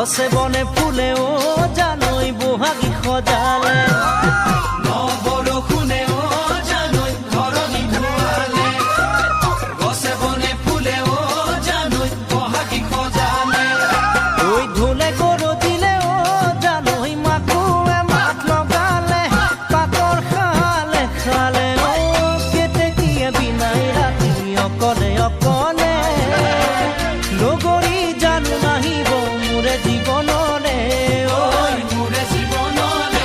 গছে বনে ফুলে ও জানই বহাগী সজালে বৰষুণে ও জানই ধৰণী ধুৱালে গছে বনে ফুলে ও জানই বহাগী সজালে ঐ ঢোলে গৰু দিলে ও জানই মাকুৱে মাত লগালে পাতৰ খালে খালে ও কেতেকীয়ে বিনাই ৰাতি অকলে অকলে লগৰী জানো নাহিব মোৰে জীৱনলে ঐ মোৰে জীৱনলে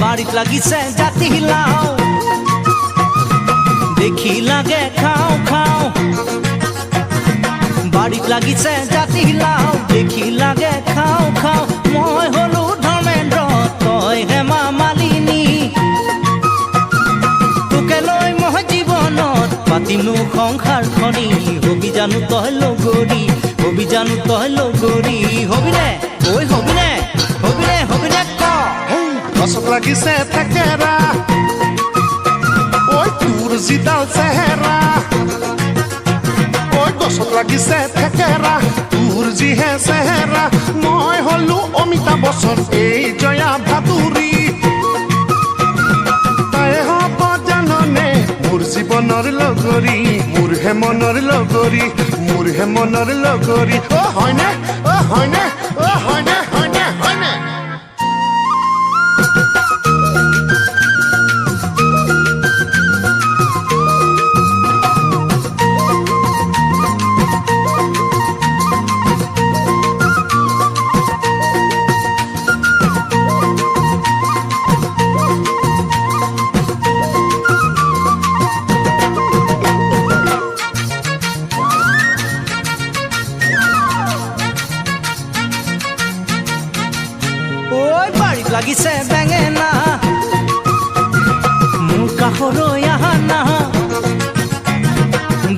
বাড়িত লাগিছে জাতি লাও দেখি লাগে খাও খাও বাড়িত লাগিছে জাতি লাও দেখি লাগে খাও খাও মই হলো ধৰ্মেন্দ্ৰ তই হেমা মালিনী তোকে লৈ মই জীৱনত পাতিনো সংসাৰখনি হবি জানো তই লগৰী হবি জানো তই লগৰী হবিনে ঐ হবিনে হবিনে হবিনে ক গছত লাগিছে থেকেৰা ঐ তোৰ জিদাল চেহেৰা ঐ গছত লাগিছে থেকেৰা তোৰ যিহে চেহেৰা মই হলো অমিতাভ বচ্চন এই জয়া ভাদুৰী তাই হ'ব জাননে মোৰ জীৱনৰ লগৰী মোৰ হে মনৰ লগৰী মোৰ হে মনৰ লগৰী অ হয়নে অ হয়নে অ হয়নে হয়নে হয়নে লাগিছে বেঙেনা মোৰ কাষলৈ আহা না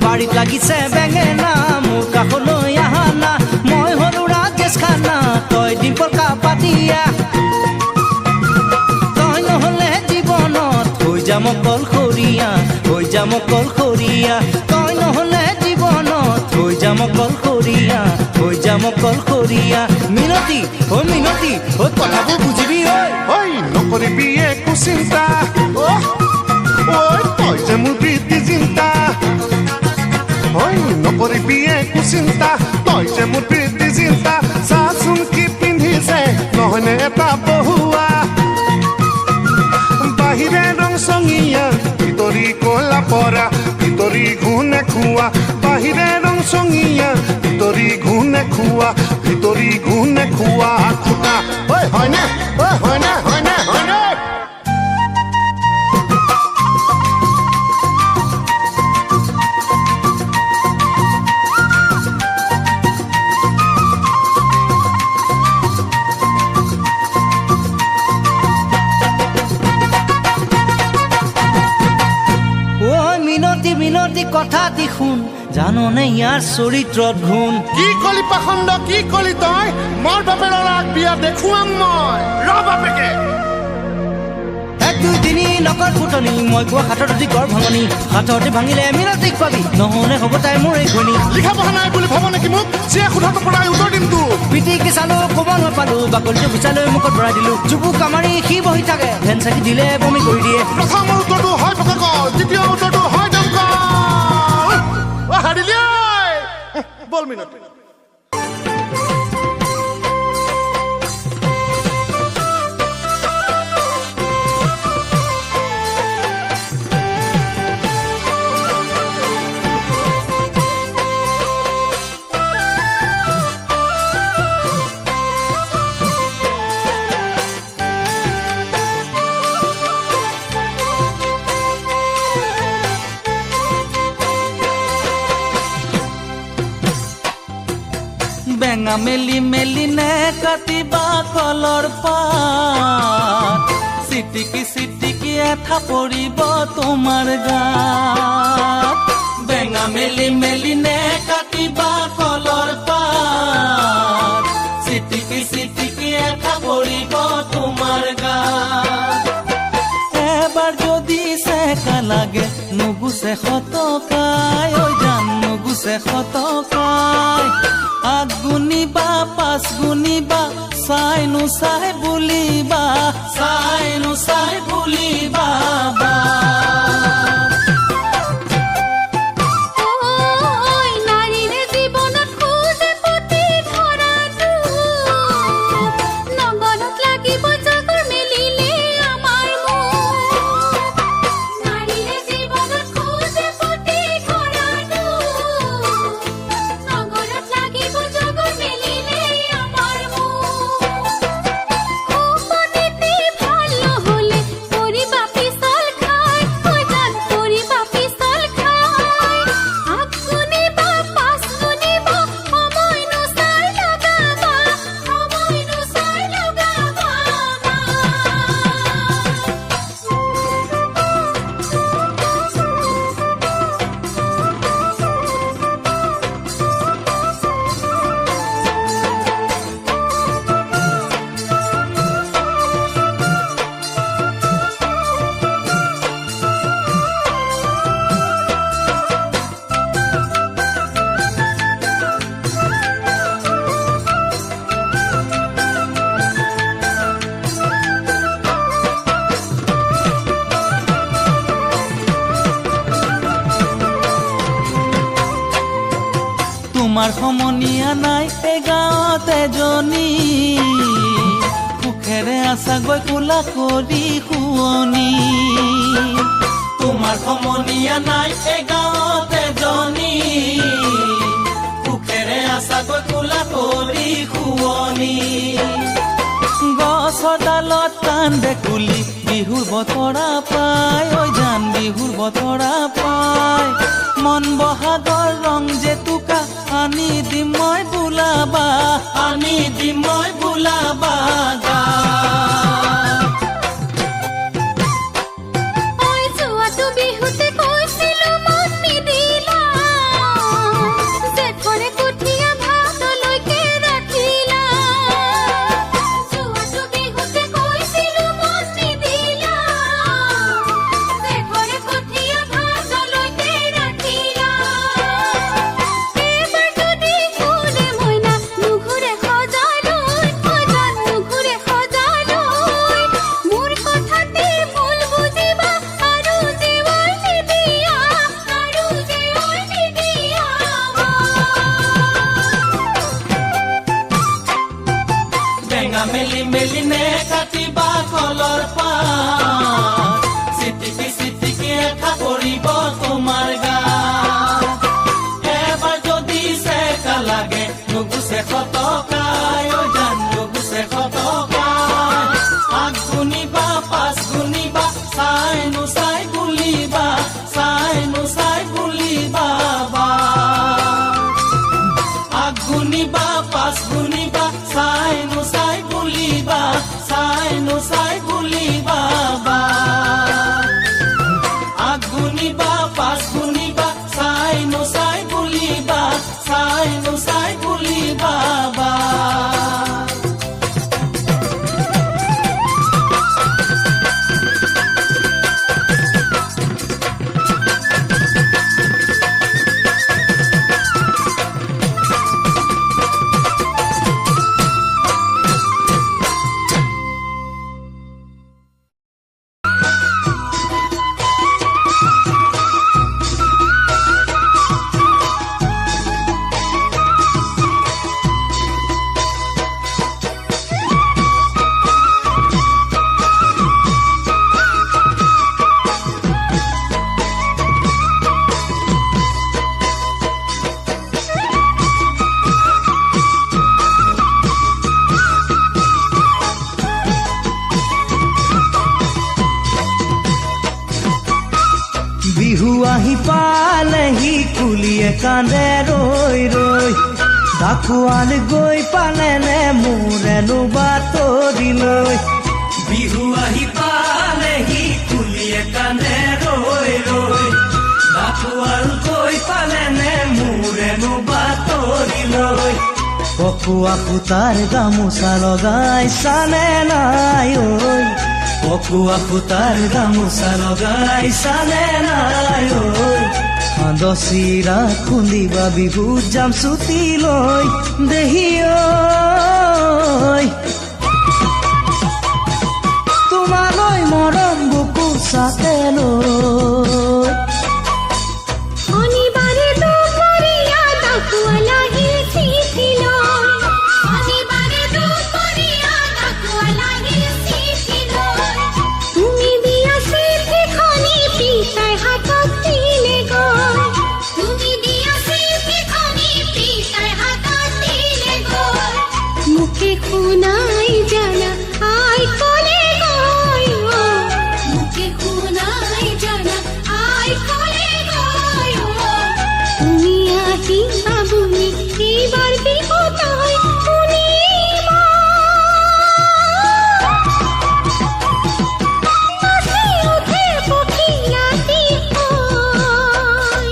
বাৰীত লাগিছে বেঙেনা মোৰ কাষলৈ আহা না মই হলো ৰাজেশ খান্না তই ডিম্পল কাপাতিয়া তই নহলে জীৱনত হৈ যাম অকলশৰীয়া হৈ যাম অকলশৰীয়া তই নহলে জীৱনত হৈ যাম অকলশৰীয়া হৈ যাম অকলশৰীয়া মিনতি ঐ মিনতি ঐ কথাবোৰ বুজিবি ঐ নকৰিবি একো চিন্তা ঐ তই যে মোৰ প্ৰীতি চিন্তা ঐ নকৰিবি একো চিন্তা তই যে মোৰ প্ৰীতি চিন্তা চাচোন কি পিন্ধিছে নহয়নে এটা বহুৱা বাহিৰে ৰং চঙীয়া ভিতৰি কলা পৰা ভিতৰি ঘূনে খোৱা বাহিৰে ৰং চঙীয়া ভিতৰি ঘূনে খোৱা ভিতৰি ঘূনে খোৱা খুটা ঐ হয়নে ঐ হয়নে হয়নে হয়নে মিনতি কথাটি শুন জাননে ইয়াৰ চৰিত্ৰত গুণ কি কলি পাখণ্ড কি কলি তই মোৰ বাপেৰ ল'ৰাক বিয়া দেখুৱাম মই ৰ বাপেকে এক দুই তিনি নকৰ ফুটনি মই কোৱা হাতত গড় ভাঙনি হাততে ভাঙিলে মিনতিক পাবি নহ'লে হ'ব তাই মোৰ এই ঘনী লিখা পঢ়া নাই বুলি ভাব নেকি মোক যিয়ে সোধাটো পৰাই উত্তৰ দিম তো পিটিকি চালো ক'ব নাপালো বাকলিটো গুচালৈ মুখত ভৰাই দিলো জুবুক আমাৰি সি বহি থাকে ফেন চাকি দিলে বমি কৰি দিয়ে প্ৰথম উত্তৰটো হয় পকা ক দ্বিতীয় উত্তৰটো হয় দমক হাৰিলি বল মিনতি বেঙা মেলি মেলি নে কাটিবা কলৰ পাত চিটিকি চিটিকি এঠা পৰিব তোমাৰ গাত বেঙা মেলি মেলি নে কাটিবা কলৰ পাত চিটিকি চিটিকি এঠা পৰিব তোমাৰ গাত এবাৰ যদি চেকা লাগে নুগুচে শতকাই ঐ জান নুগুচে শতকাই আগুনিবা পাঁচ গুণিবা চাই নুচাই বুলিবা চাই নুচাই বুলিবা তোমাৰ সমনীয়া নাই এই গাঁৱত এজনী সুখেৰে আছাগৈ কোলা কৰি শুৱনি তোমাৰ সমনীয়া নাই এই গাঁৱত এজনী সুখেৰে আছাগৈ কোলা কৰি শুৱনি গছৰ ডালত কান্দে কুলি বিহুৰ বতৰা পাই ঐ জান বিহুৰ বতৰা পাই মন বহাগৰ ৰং জেতুকা আনি দিম মই বোলাবা আনি দিম মই বোলাবা মেলি মেলি নে কাটিবা কলৰ পাত চিটিকি চিটিকি এঠা পৰিব তোমাৰ গাত কান্দে ৰৈ ৰৈ ডাকুৱাল গৈ পালেনে মোৰেনো বাতৰিলৈ বিহু আহি পালেহি কুলিয়ে কান্দে ৰৈ ৰৈ ডাকুৱাল গৈ পালেনে মোৰেনো বাতৰিলৈ পকুৱা সূতাৰ গামোচা লগাইছানে নাই ঐ পকুৱা সূতাৰ গামোচা লগাইছানে নাই ঐ চিৰা খুন্দিবা বিহু যাম ছুটি লৈ দেহি ঐ তোমালৈ মৰম বুকু চাতে লৈ শনিবাৰে দুপৰীয়া ডাকুৱাল আহিল চিঠি লৈ শনিবাৰে দুপৰীয়া ডাকুৱাল আহিল চিঠি লৈ তুমি দিয়া চিঠিখনি পিতাই হাতত দিলে গৈ তুমি দিয়া চিঠিখনি পিতাই হাতত দিলে গৈ মুখে শুনাই জানা আই কলে গৈ মুখে শুনাই জানা আই কলে গৈ তুমি আহিবা বুলি এইবাৰ বিহু তাই শুনিবা নাচি উঠে পখিলাটি হৈ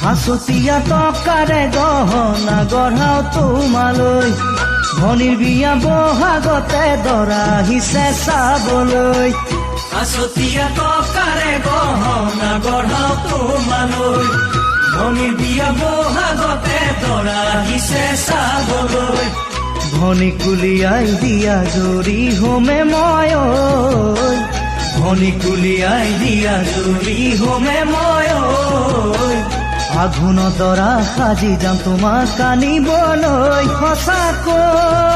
হাঁচতীয়া টকাৰে গহনা গঢ়াও তোমালৈ ভনীৰ বিয়া বহাগতে দৰা আহিছে চাবলৈ হাঁচতীয়া টকাৰে গহনা গঢ়াও তোমালৈ ভনীৰ বিয়া বহাগতে দৰা আহিছে চাবলৈ ভনী কুলিয়াই দিয়া জৰি হোমে মই ঐ ভনী কুলিয়াই দিয়া জৰি হোমে মই ঐ আঘোণ দৰা সাজি যাম তোমাক আনিবলৈ সঁচাকৈ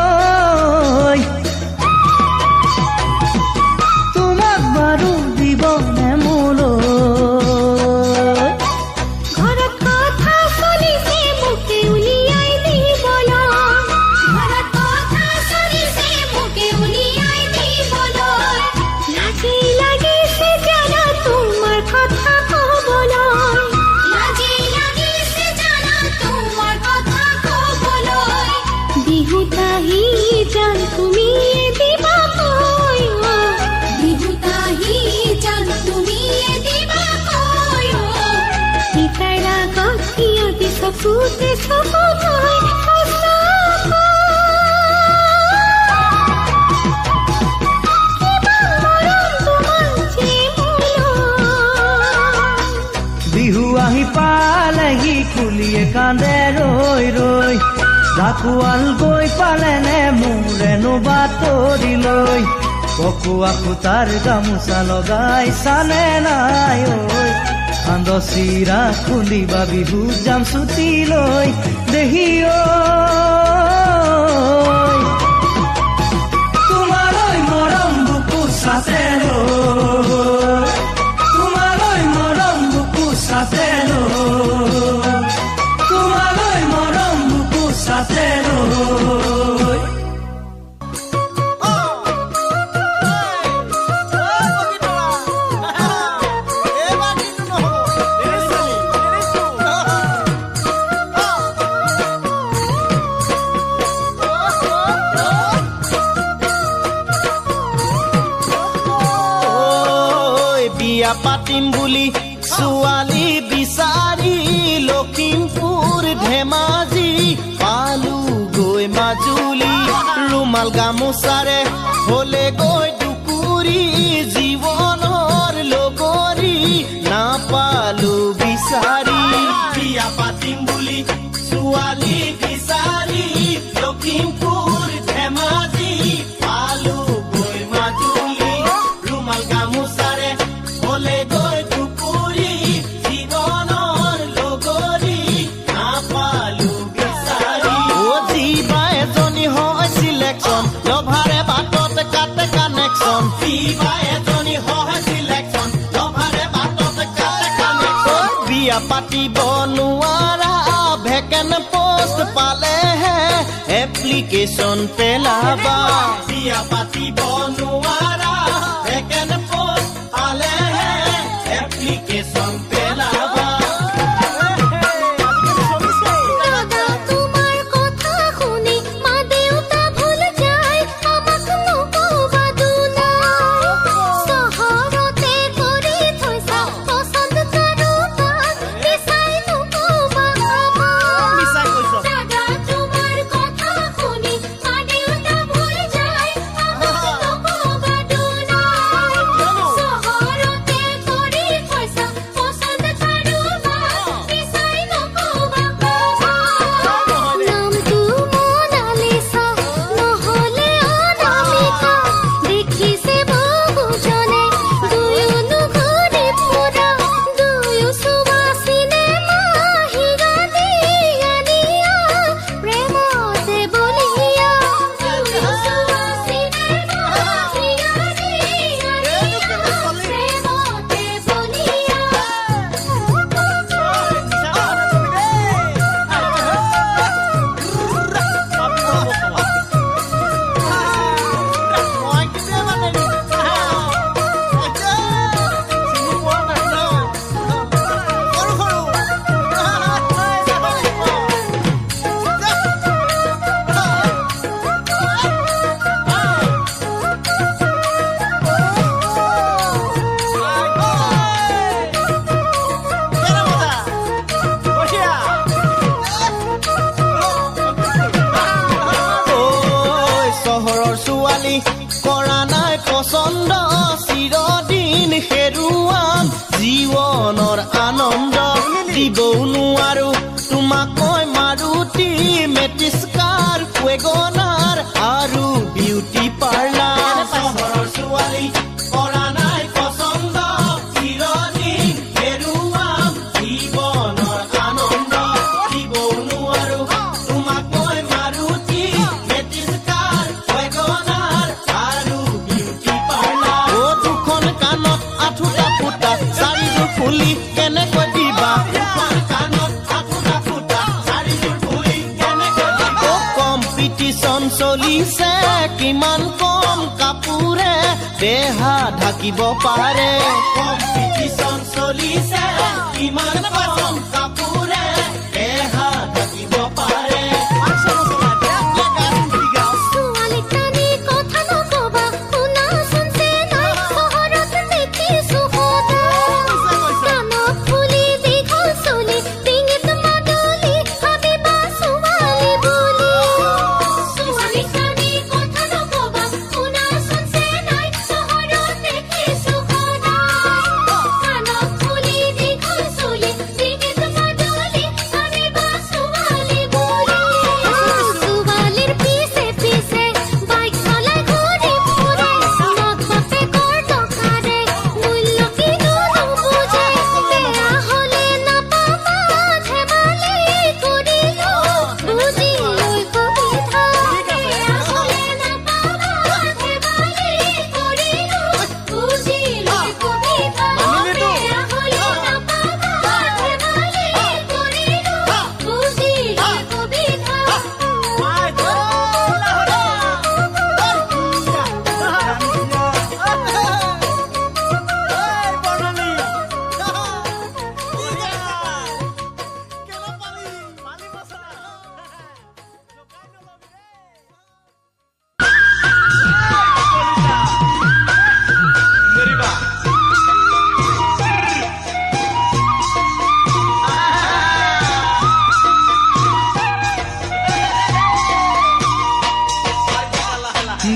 তোমাক বাৰু দিবনে মোলৈ ঘৰত কথা চলিছে মুখে উলিয়াই দিবলৈ ঘৰত কথা চলিছে মুখে উলিয়াই দিবলৈ লাজি লাগিছে জানা তোমাৰ কথা ক'বলৈ লাজি লাগিছে জানা তোমাৰ কথা ক'বলৈ বিহুত আহি যান তুমি দিবা কৈ বিহুত আহি যান তুমি দিবা কৈ পিতাই ৰাগত সিহঁতি চকুতে চকু থৈ বিহু আহি পালেহি কুলিয়ে কান্দে ৰৈ ৰৈ ডাকুৱাল গৈ পালেনে মোৰেনো বাতৰিলৈ পকুৱা সূতাৰ গামোচা লগাইছানে নাই ঐ চিৰা খুন্দিবা বিহু যাম ছুটি লৈ দেহি ঐ তোমালৈ মৰম বুকু চাতে লৈ তোমালৈ মৰম বুকু চাতে লৈ তোমালৈ মৰম বুকু চাতে লৈ বিয়া পাতিম বুলি ছোৱালী বিচাৰি লখিমপুৰ ধেমাজি পালো গৈ মাজুলী ৰুমাল গামোচাৰে হলে গৈ টুকুৰি জীৱনৰ লগৰী নাপালো বিচাৰি বিয়া পাতিম বুলি ছোৱালী বিচাৰি লখিমপুৰ ধেমাজি পালো গৈ মাজুলী ৰুমাল গামোচাৰে হলে গৈ টুকুৰি জীৱনৰ লগৰী পাতিব নোৱাৰা ভেকেন পোষ্ট পালেহে এপ্লিকেশ্যন পেলাবা বিয়া পাতিব নোৱাৰা ভেকেন পোষ্ট পালেহে এপ্লিকেশ্যন পেলাবা দাদা তোমাৰ কথা শুনি মা দেউতা ভুল যায় আমাক নকবা দুলাই চহৰতে কৰি থৈছা পচন্দ কাৰোবাক বিচাই নকবা আমাক দাদা তোমাৰ কথা শুনি মা দেউতা ভুল যায় আমাক নকবা দুলাই চহৰতে কৰি থৈছা পচন্দ কাৰোবাক বিচাই নকবা নামটো মনালিছা নহ'লে অনামিকা দেখিছে বহুজনে দুয়োনো ঘূৰি ফুৰা দুয়ো চোৱা চিনেমা হিৰা দিয়া দিয়া প্ৰেমতে বলিয়া দুয়ো চোৱা চিনেমা হিৰা দিয়া দিয়া প্ৰেমতে বলিয়া ঐ চহৰৰ ছোৱালী কৰা নাই পচন্দ চিৰদিন হেৰুৱাম জীৱনৰ আনন্দ দিবও নোৱাৰো তোমাকৈ মাৰুতি মেটিস্কাৰ ৱেগনাৰ আৰু বিউটি পাৰ্লাৰ চহৰৰ ছোৱালী কৰা নাই পচন্দ চিৰদিন হেৰুৱাম জীৱনৰ আনন্দ দিবও নোৱাৰো তোমাকৈ মাৰুতি মেটিস্কাৰ ৱেগনাৰ আৰু বিউটি পাৰ্লাৰ অ দুখন কাণত আঠুটা ফুটা চাৰিযোৰ ফুলি কেনেকৈ দিবা দুখন কাণত আঠুটা ফুটা চাৰিযোৰ ফুলি কেনেকৈ দিবা কম্পিটিশ্যন চলিছে কিমান কম কাপোৰে দেহা ঢাকিব পাৰে কম্পিটিশ্যন চলিছে কিমান কম কাপোৰে দেহা ঢাকিব পাৰে ছোৱালী কানি কথা নকবা শুনাচোন যে নাই চহৰত দেখিছো সদায় কাণত ফুলি দীঘল চুলি ডিঙিত মাদলি ভাবিবা ছোৱালী বুলি ছোৱালী কানি কথা নকবা শুনাচোন যে নাই চহৰত দেখিছো সদায় কাণত ফুলি দীঘল চুলি ডিঙিত মাদলি ভাবিবা ছোৱালী বুলি ছোৱালীৰ পিছে পিছে বাইক চলাই ঘূৰি ফুৰে মাক বাপেকৰ টকাৰে মূল্য কিনো নুবুজে বেয়া হ'লে নাপাবা ধেমালি কৰিলো বুজি লৈ কবিতা বেয়া হ'লে নাপাবা ধেমালি কৰিলো বুজি লৈ কবিতা বেয়া হ'লে নাপাবা ধেমালি কৰিলো বুজি লৈ কবিতা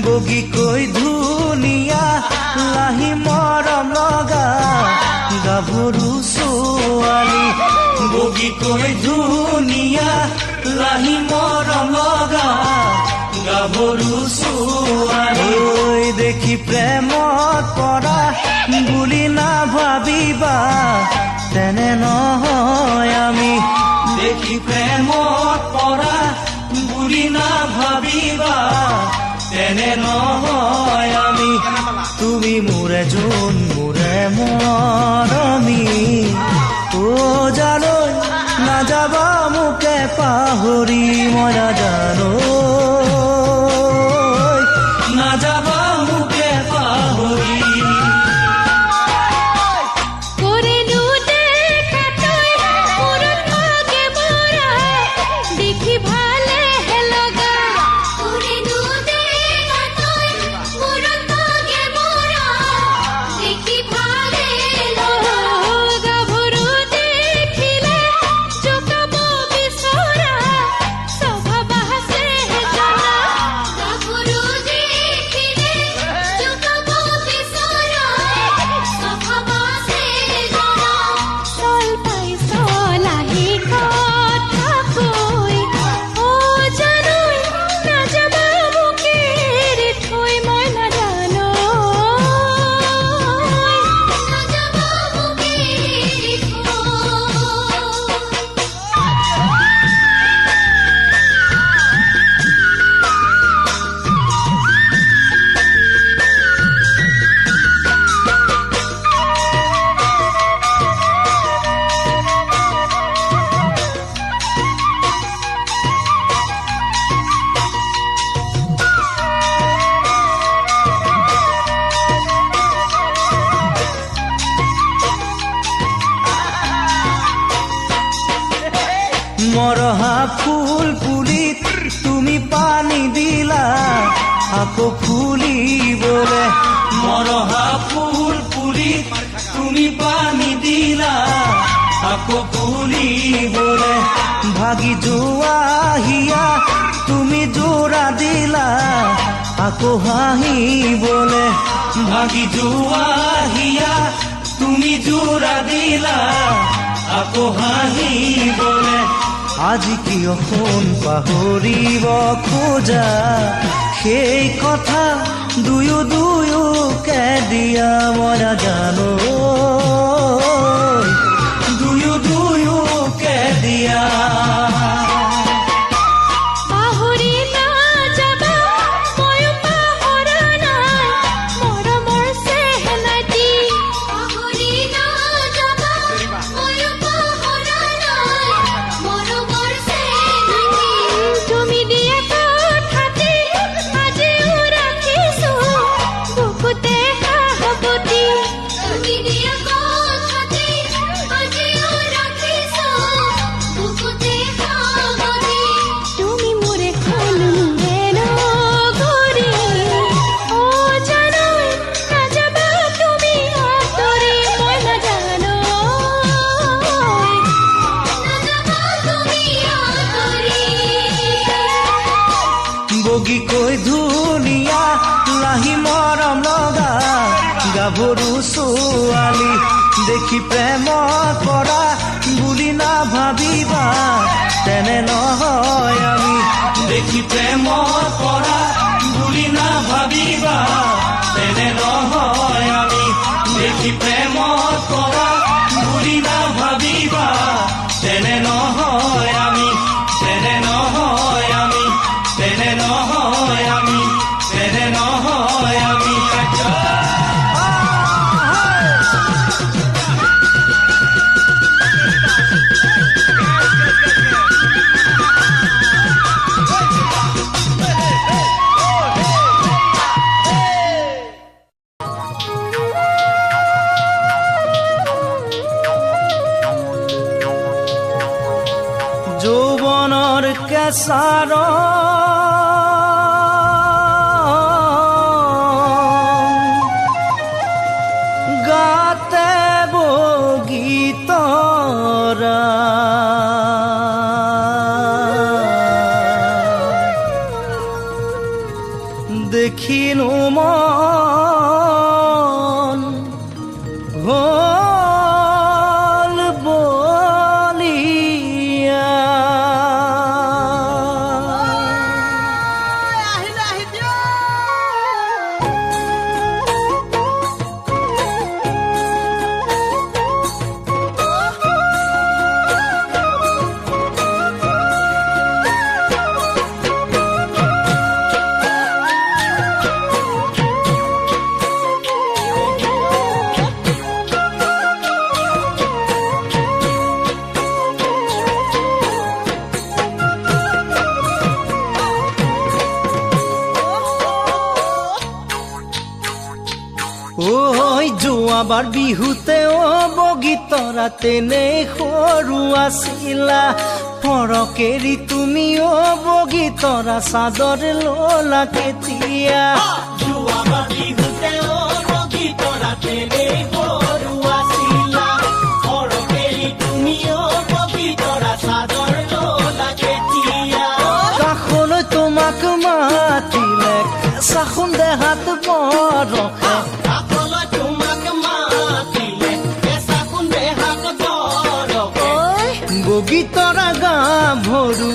বগীকৈ ধুনীয়া লাহি মৰম লগা গাভৰু ছোৱালী বগীকৈ ধুনীয়া লাহি মৰম লগা গাভৰু ছোৱালী ঐ দেখি প্ৰেমত পৰা বুলি নাভাবিবা তেনে নহয় আমি দেখি প্ৰেমত পৰা বুলি নাভাবিবা তেনে নহয় আমি তুমি মোৰে জোন মোৰে মৰমী ও জানো নাযাবা মোকে পাহৰি মই নাজানো নাযাবা মোকে পাহৰি করেনু দেখা তই পুরন মাগে মোরা দেখি ভালে হেলগা করেনু দেখা তই পুরন মাগে মোরা দেখি ভালে লগা ভরু দেখিলে চোকাব বিছরা সভা বাসে জানা গাভরু দেখিলে চোকাব বিছরা সভা বাসে জানা চল পাই চলাহি কথা কই ও জানোই নাযাবা মোকে এৰি থৈ মই নাজানো নাযাবা মোকে এৰি থৈ মৰহা ফুল পুলিত তুমি পানী দিলা আকৌ ফুলিবলে মৰহা ফুল পুলিত তুমি পানী দিলা আকৌ ফুলিবলে ভাগি যোৱা হিয়া তুমি জোৰা দিলা আকৌ হাঁহিবলে ভাগি যোৱা হিয়া তুমি জোৰা দিলা আকৌ হাঁহিবলে আজি কিয় সোণ পাহৰিব খোজা সেই কথা দুয়োকে দিয়া মই নাজানো দুয়োকে দিয়া পাহৰি নাযাবা ময়ো পাহৰা নাই মৰমৰ চেহেনাটি পাহৰি নাযাবা ময়ো পাহৰা নাই মৰমৰ চেহেনাটি তুমি দিয়া কথাটি আজিও ৰাখিছো বুকুতে সাহবতি তুমি দিয়া কথাটি আজিও ৰাখিছো বুকুতে সাহবতি তুমি মোৰে খুলুলে নগৰি ও জানোই নাযাবা তুমি আতৰি মই নাজানো নাযাবা তুমি আতৰি বগীকৈ ধুনীয়া লাহি মৰম লগা গাভৰু ছোৱালী দেখি প্ৰেমত পৰা বুলি নাভাবিবা তেনে নহয় আমি দেখি প্ৰেমত পৰা বুলি নাভাবিবা তেনে নহয় আমি দেখি প্ৰেমত পৰা বুলি নাভাবিবা তেনে নহয় আমি তেনে নহয় আমি তেনে নহয় আমি তেনে নহয় আমি যৌৱনৰ কেঁচাৰ গাতে বগীতৰা দেখিনো মন হ'ল বলিয়া যোৱাবাৰ বিহুতে বগীতৰা তেনেই সৰু আছিলা ফৰকেৰি তুমি বগীতৰা চাদৰ ললা কেতিয়া যোৱাবাৰ বিহুতে বগীতৰা তেনেই সৰু আছিলা সৰকেৰি তুমিও বগীতৰা চাদৰ ললা কেতিয়া কাষলৈ তোমাক মাতিলে চাখোন দেহাত বৰখে কাষলৈ তোমাক মাতিলে কেঁচা কোন্দে হাত বৰকে বগীতৰা গা ভৰু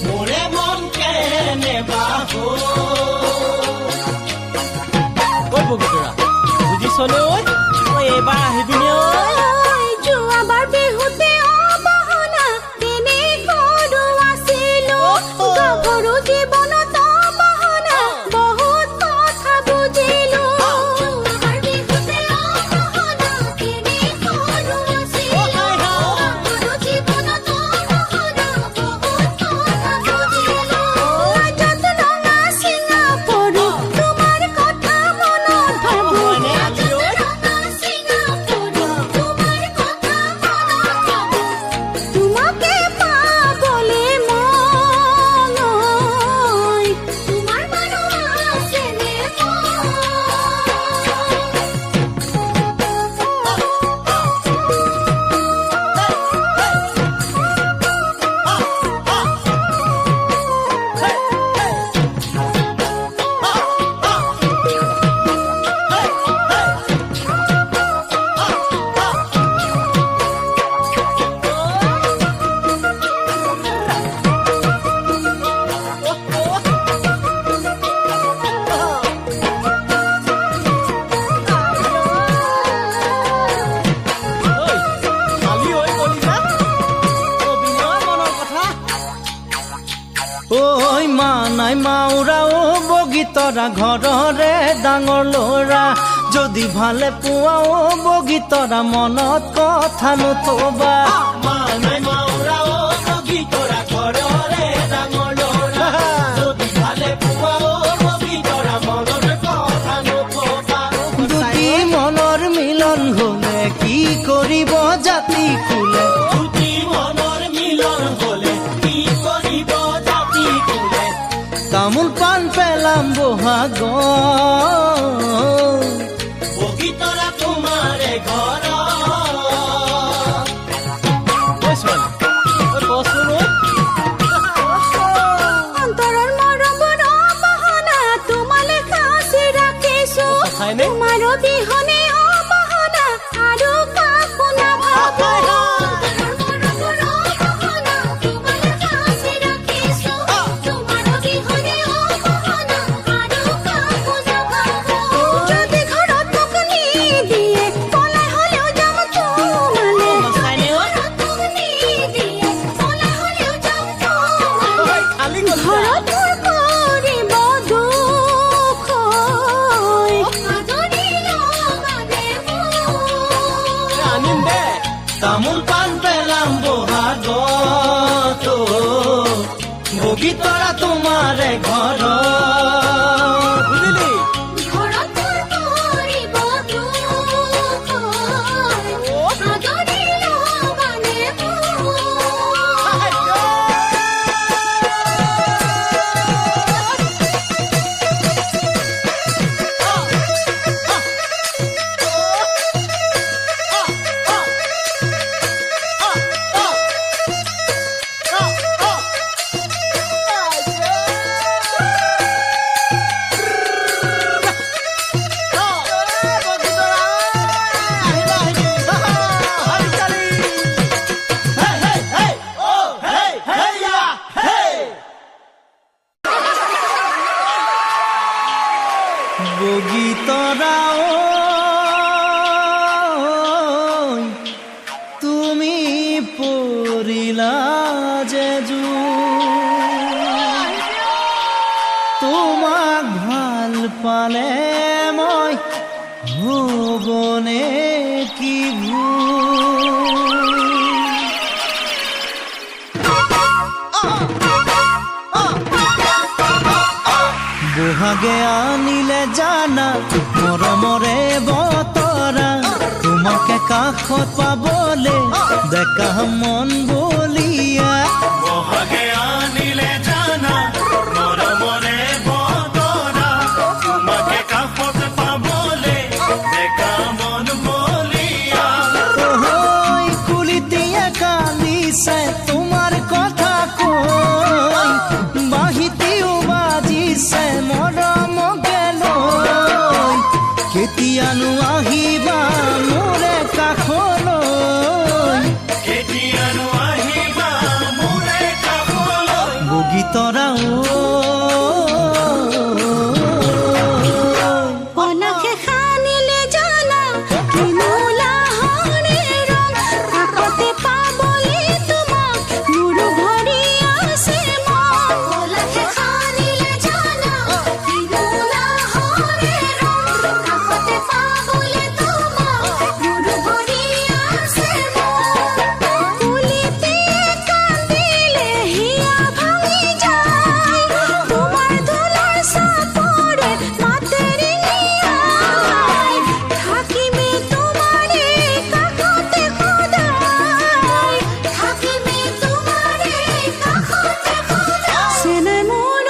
মোৰে মন কেনেবা বগীতৰা বুজিছনে ঐ এইবাৰ আহিবিনে ঐ যোৱাবাৰ বিহুতে অবহনা তেনে সৰু আছিলো গাভৰু জীৱনত অবহনা বহুত কথা বুজিলো যোৱাবাৰ বিহুতে অবহনা তেনে সৰু আছিলো গাভৰু জীৱনত অবহনা বহুত কথা বুজিলো যত ৰঙা চিঙা পৰো তোমাৰ কথা মনত ভাবো তোমাকে পাবলে মন তোমাৰ মানুহ আছেনে ঐ মা নাই মাউৰা বগীতৰা ঘৰৰে ডাঙৰ ল'ৰা যদি ভালে পোৱা বগীতৰা মনত কথা নথবা মানাই মাউৰা বগীতৰা ঘৰৰে ডাঙৰ ল'ৰা যদি ভালে পোৱা বগীতৰা মনত কথা নথবা দুটি মনৰ মিলন হলে কি কৰিব জাতি কুলে দুটি মনৰ মিলন হলে কি কৰিব জাতি কুলে তামোল পাণ পেলাম বহাগ বগীতৰা তোমাৰে ঘৰ অন্তৰৰ মৰমৰ অবহনা তোমালে সাঁচি ৰাখিছো তোমাৰ বিহনে অবহনা আৰু কাকো নাভাবো অন্তৰৰ মৰমৰ অবহনা তোমালে সাঁচি ৰাখিছো তোমাৰ বিহনে অবহনা আৰু কাকো নাভাবো যদি ঘৰত মোক নিদিয়ে পলাই হ'লেও যাম তোমালে ঘৰত মোক নিদিয়ে পলাই হ'লেও যাম তোমালে ঘৰত মোৰ কৰিব দুখ আদৰি লগানে আনিম দে তামোল পাণ পেলাম বহাগ বগীতৰা তোমাৰে ঘৰ বুজিলি ঘৰত মোৰ কৰিব দুখ আদৰি লগানে বগীতৰা তুমি পৰিলা যে তোমাক ভাল পালে মই হ'বনে কি ভুল বহাগে আনিলে জানা মৰমৰে বতৰা তোমাকে কাষত পাবলে ডেকা মন বলিয়া বহাগে আনিলে জানা মৰমৰে বতৰা তোমাকে কাষত পাবলে ডেকা মন বলিয়া ওহৈ কুলিটিয়ে কালিছে তোমাৰ কথা কৈ বাহিতিও বাজিছে মৰমকে লৈ কেতিয়ানো আহিবা মোৰে কাষলৈ কেতিয়ানো আহিবা মোৰে কাষলৈ বগীতৰা পলকে খানিলে জানা কিনোলা হৰে ৰং কাষতে পাবলে তোমাক মোৰ ভৰি আছে মন পলকে খানিলে জানা কিনোলা হৰে ৰং কাষতে পাবলে তোমাক মোৰ ভৰি আছে মন কুলিতে কান্দিলে হিয়া ভাঙি যায় তোমাৰ ধুলাৰ চাপৰে মাতেৰে নিয়াই থাকিমে তোমাৰে কাষতে সদায় থাকিমে তোমাৰে কাষতে সদায় চেনাই মোৰ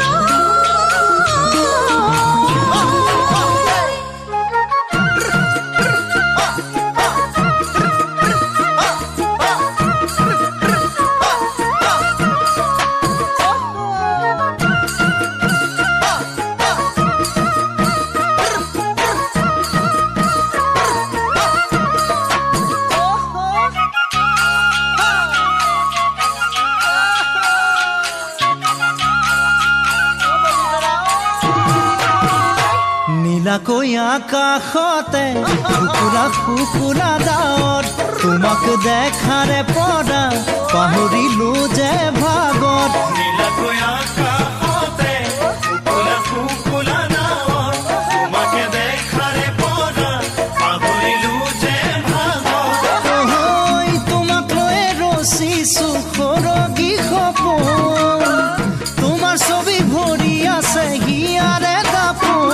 নীলাকৈ আকাশতে কুকুৰা কুকুৰা ডাৱত তোমাক দেখাৰে পৰা পাহৰিলো যে ভাগত নীলাকৈ আকাশতে ফুকুলা ফুকুলা নাৱত তোমাকে দেখাৰে পৰা পাহৰিলো যে ভাগত ওহৈ তোমাক লৈ ৰচিছো সৰগী সপোন তোমাৰ ছবি ভৰি আছে হিয়াৰে দাপোন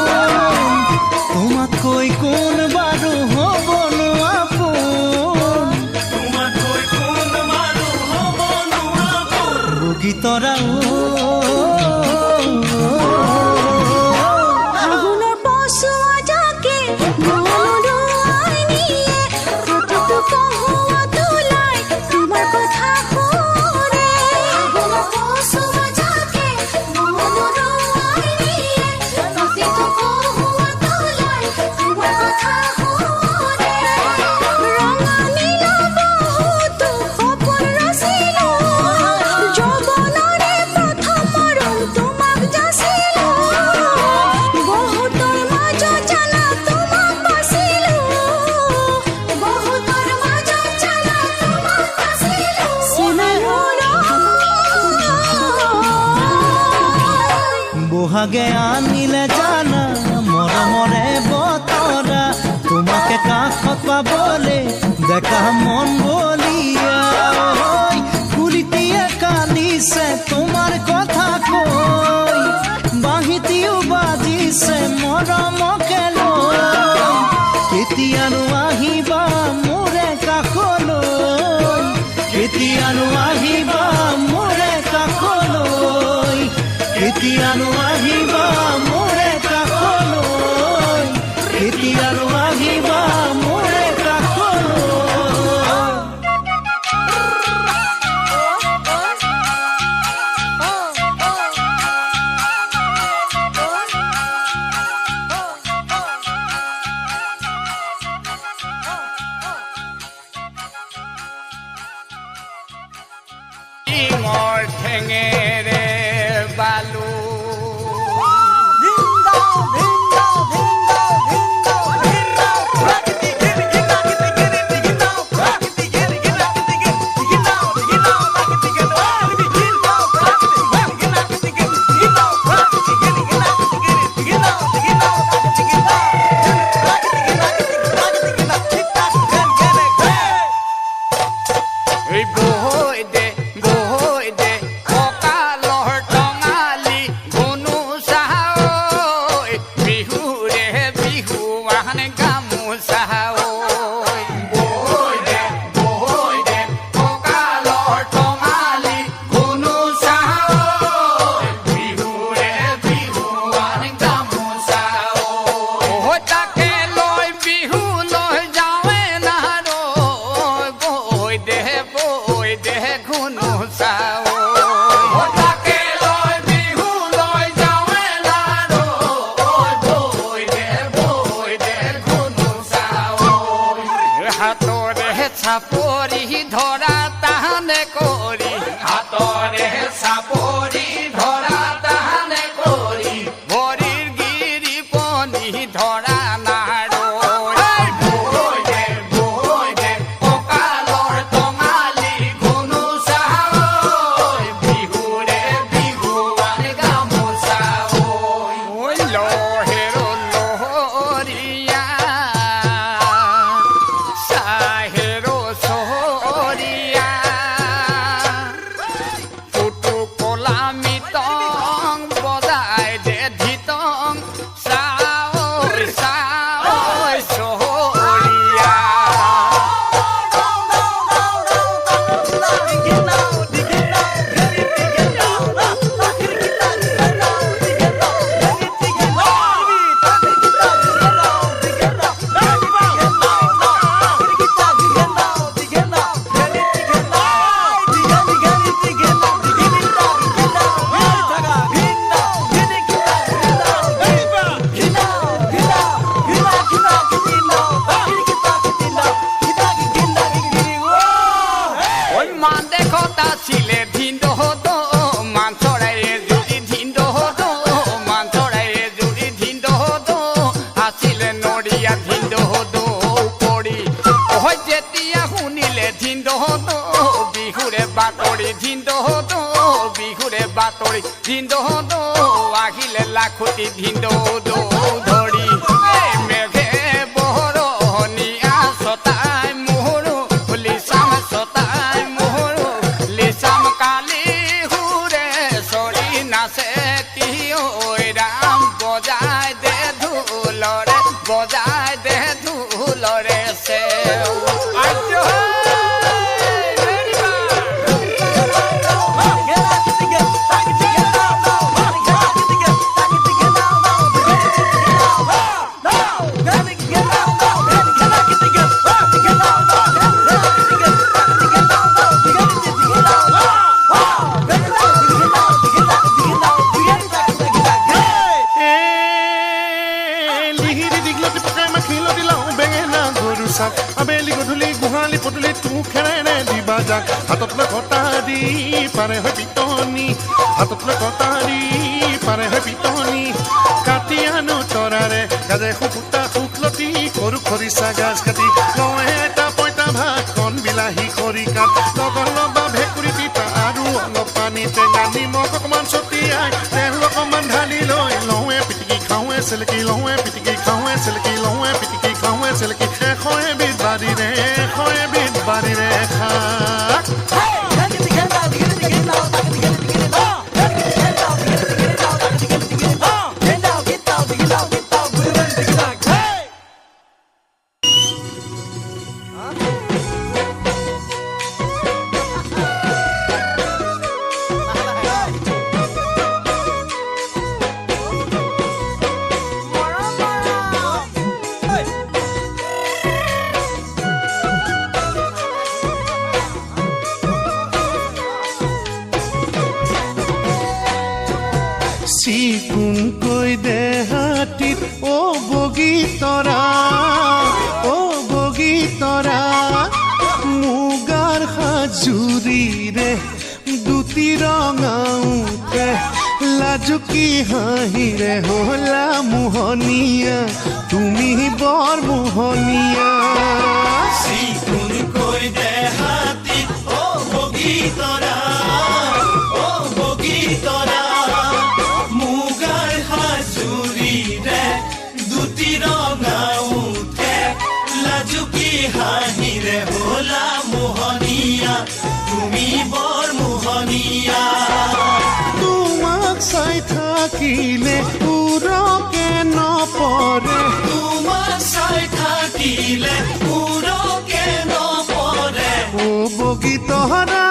তোমাতকৈ কোন বাৰু হ'বনো আপোন তোমাতকৈ কোন মানুহ হ'বনো আপোন বগীতৰা আগুনৰ পচোৱা যাকে মনোৰুৱাই নিয়ে প্ৰতিটো কহুৱা তোলাই তোমাৰ কথা শুনে আগুনৰ পচোৱা যাকে মনোৰুৱাই নিয়ে প্ৰতিটো কহুৱা তোলাই তোমাৰ কথা শুনে ৰঙা নীলা বহুতো সপোন ৰচিলো যৌৱনৰে প্ৰথম মৰম তোমাক যাচিলো বহুতৰ মাজত জানা তোমাক বাচিলো বহুতৰ মাজত জানা তোমাক বাচিলো চিনাই বহাগে আনিলে জানা মৰমৰে বতৰা তোমাকে কাষত পাবলে ডেকা মন বলিয়া ঐ কুলিটিয়ে কালিছে তোমাৰ কথা কৈ বাহিতিও বাজিছে মৰমকে লৈ কেতিয়ানো আহিবা মোৰে কাষলৈ কেতিয়ানো আহিবা মোৰে কাষলৈ কেতিয়ানো আহিবা মোৰে কাষলৈ কেতিয়ানো আহিবা মোৰে কাষলৈ টিঙৰ ঠেঙেৰে বালু বৈ দে ঘুনু চাও হাতৰে চাপৰি ধৰা তাহানে কৰি হাতৰে চাপৰি ধৰা তাহানে কৰি ভৰিৰ গিৰি পনি ধৰা নাৰো কঁকালৰ টঙালি ঘুনু চাও বিহুৰে বিহুৱান গামোচা ঐ লহেৰ লহৰীয়া চাহেৰো চহৰীয়া পুটু কলা মিটং বজাই দে ধিতং চাও চাও চহৰীয়া ওই মান দেখতা ছিলে ধিন্দ হতো মান চড়াইয়ে জুড়ি ধিন্দ হতো মান চড়াইয়ে জুড়ি ধিন্দ হতো আসিলে নড়িয়া ধিন্দ হতো পড়ি ওই যেতিয়া শুনিলে ধিন্দ হতো বিহুৰে বাতৰি ধিন্দ হতো বিহুৰে বাতৰি ধিন্দ হতো আহিলে লাখুটি ধিন্দ হতো ধৰি মেঘে বহৰণীয়া ছটাই মোহৰো লিচাম ছটাই মোহৰো লিচাম কালি সুৰে চৰি নাচে তিয় ৰাম বজাই দে ঢোলৰে চেও আবেলি গধূলি গোহালি পদূলি তোৰ খেৰেৰে দিবা যাক হাতত লৈ কটাৰী পাৰে হয় পিটনি হাতত লৈ কটাৰী পাৰে হয় পিটনি কাটি আনো তৰাৰে গাজে শুকুতা শুকলতি সৰু খৰিচা গাজ কাটি লওঁ এটা পইতা ভাত কণ বিলাহী খৰি কাট লগৰ লবা ভেকুৰী তিতা আৰু অলপ পানী টেঙা নিমখ অকণমান ছটিয়াই তেল অকণমান ঢালি লৈ লওঁৱে পিটিকি খাওঁৱে চেলেকি লওঁৱে পিটিকি খাওঁৱে চেলেকি লওঁৱে পিটিকি খাওঁৱে চেলেকি এশ এবিধ বাৰীৰে শাক চিকুণকৈ দেহাতীত বগীতৰা মুগাৰ সাজুৰিৰে দুটি ৰঙাওতে লাজুকী হাঁহিৰে হলা মোহনীয়া তুমি বৰ মোহনীয়া চিকুণকৈ দেহাতীত বগীতৰা মুগাৰ সাজুৰিৰে দুটি ৰঙা উঠে লাজুকী হাঁহিৰে হলা মোহনীয়া তুমি বৰ মোহনীয়া তোমাক চাই থাকিলে উৰকে নপৰে তোমাক চাই থাকিলে উৰকে নপৰে ও বগীতৰা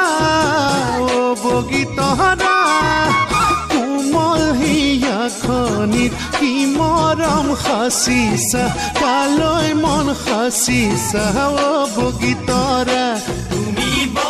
কোমল হিয়াখনিত কি মৰম সাচিছা কালৈ মন সাচিছা ও বগীতৰা তুমি বৰ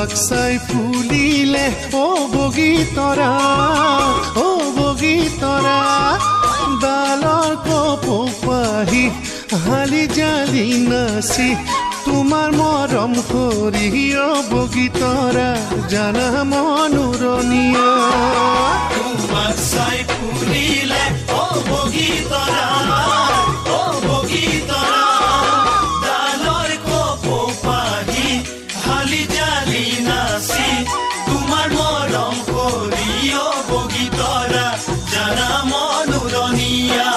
তোমাক চাই ফুলিলে ও বগীতৰা ও বগীতৰা ডালৰ কপৌপাহি হালি জালি নাচি তোমাৰ মৰম কৰি ও বগীতৰা জানা মনোৰণীয়া তোমাক চাই ফুলিলে ও বগীতৰা ও বগীতৰা ডালৰ কপৌপাহি হালি জালি নাচি তোমাৰ মৰম কৰি ও বগীতৰা জানা মনোৰণীয়া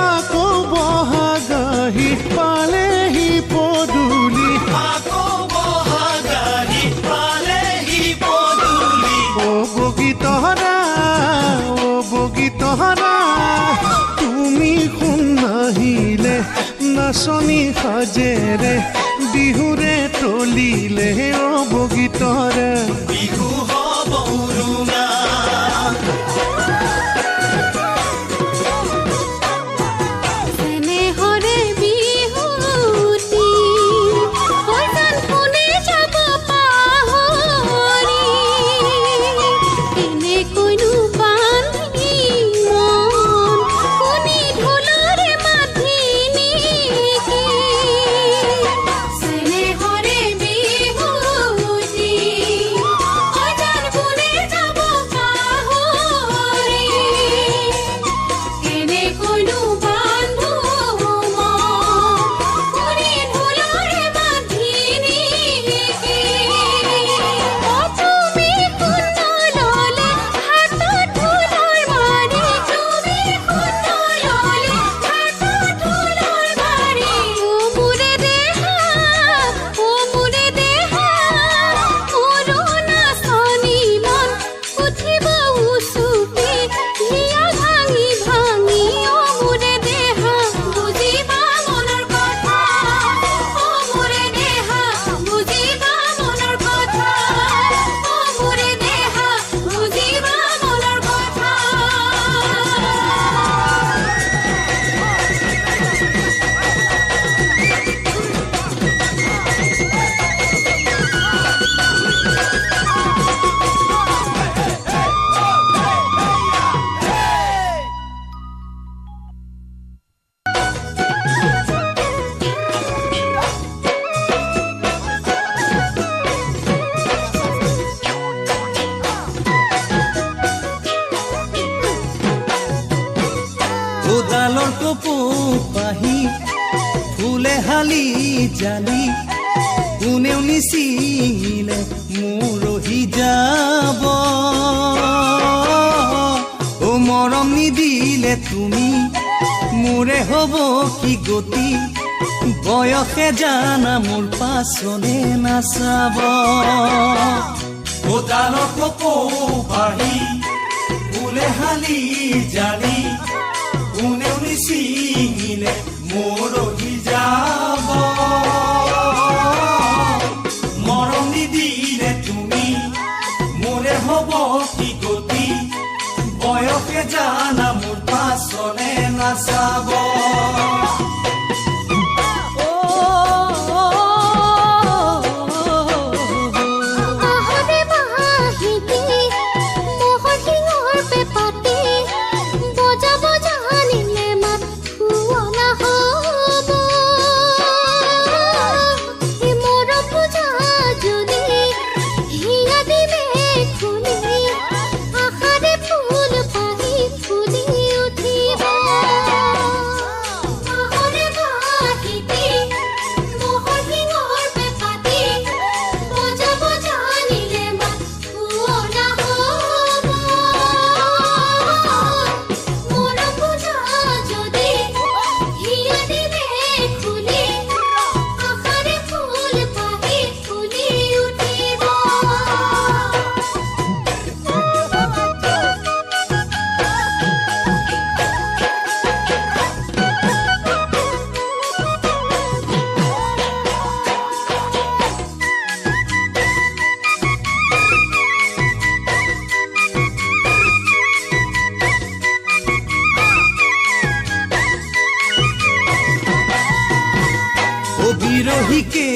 আকৌ বহাগাহি পালেহি পদূলি আকৌ বহাগাহি পালেহি পদূলি ও বগীতৰা তুমি শুন নাহিলে নাচনী সাজেৰে বিহুৰে তলিলে ও বগীতৰা বিহু হ'ব উৰুঙা চেনেহৰে বিহুতি হৈজন কোনে যাব পাহৰি কেনেকৈনো বান্ধি মন কোনি ঢোলৰে মাধিনিকে চেনেহৰে বিহুতি হৈজন কোনে যাব পাহৰি কেনেকৈনো বান্ধো মন কোনি ঢোলৰে মাধিনিকে অ তুমি কোন ললে হাতত ঢোলৰ মাৰি তুমি কোন ললে হাতত ঢোলৰ মাৰি ও মোৰে দেহা মোৰো নাচনি মন উঠিব উচুপি হিয়া ভাঙি ভাঙি ও মোৰে দেহা বুজিবা মনৰ কথা ও মোৰে দেহা বুজিবা মনৰ কথা ও মোৰে দেহা বুজিবা মনৰ কথা ডালৰ কপৌপাহি ফুলে হালি জালি কোনেও নিচিঙিলে মোৰ ৰহি যাব ও মৰম নিদিলে তুমি মোৰে হ'ব কি গতি বয়সে জানা মোৰ পাছলে নাচাব ও ডালৰ কপৌপাহি ফুলে হালি জালি কোনেও নিচিঙিলে মোৰ ৰহি যাব মৰম নিদিলে তুমি মোৰে হ'ব কি গতি বয়সে জানা মোৰ পাছলে নাচাব আহনে বাহিতি মহঠিঙৰ পেপাতি বজাব জানিলে মাত শুৱলা হ'ব ই মৰম বুজা যদি হিয়া দিবে খুলি আশাৰে ফুল পাহি ফুলি উঠিব আহনে বাহিতি মহঠিঙৰ পেপাতি বজাব জানিলে মাত শুৱলা হ'ব মৰম বুজা যদি হিয়া দিবে খুলি আশাৰে ফুল পাহি ফুলি উঠিব ও বিৰহীকে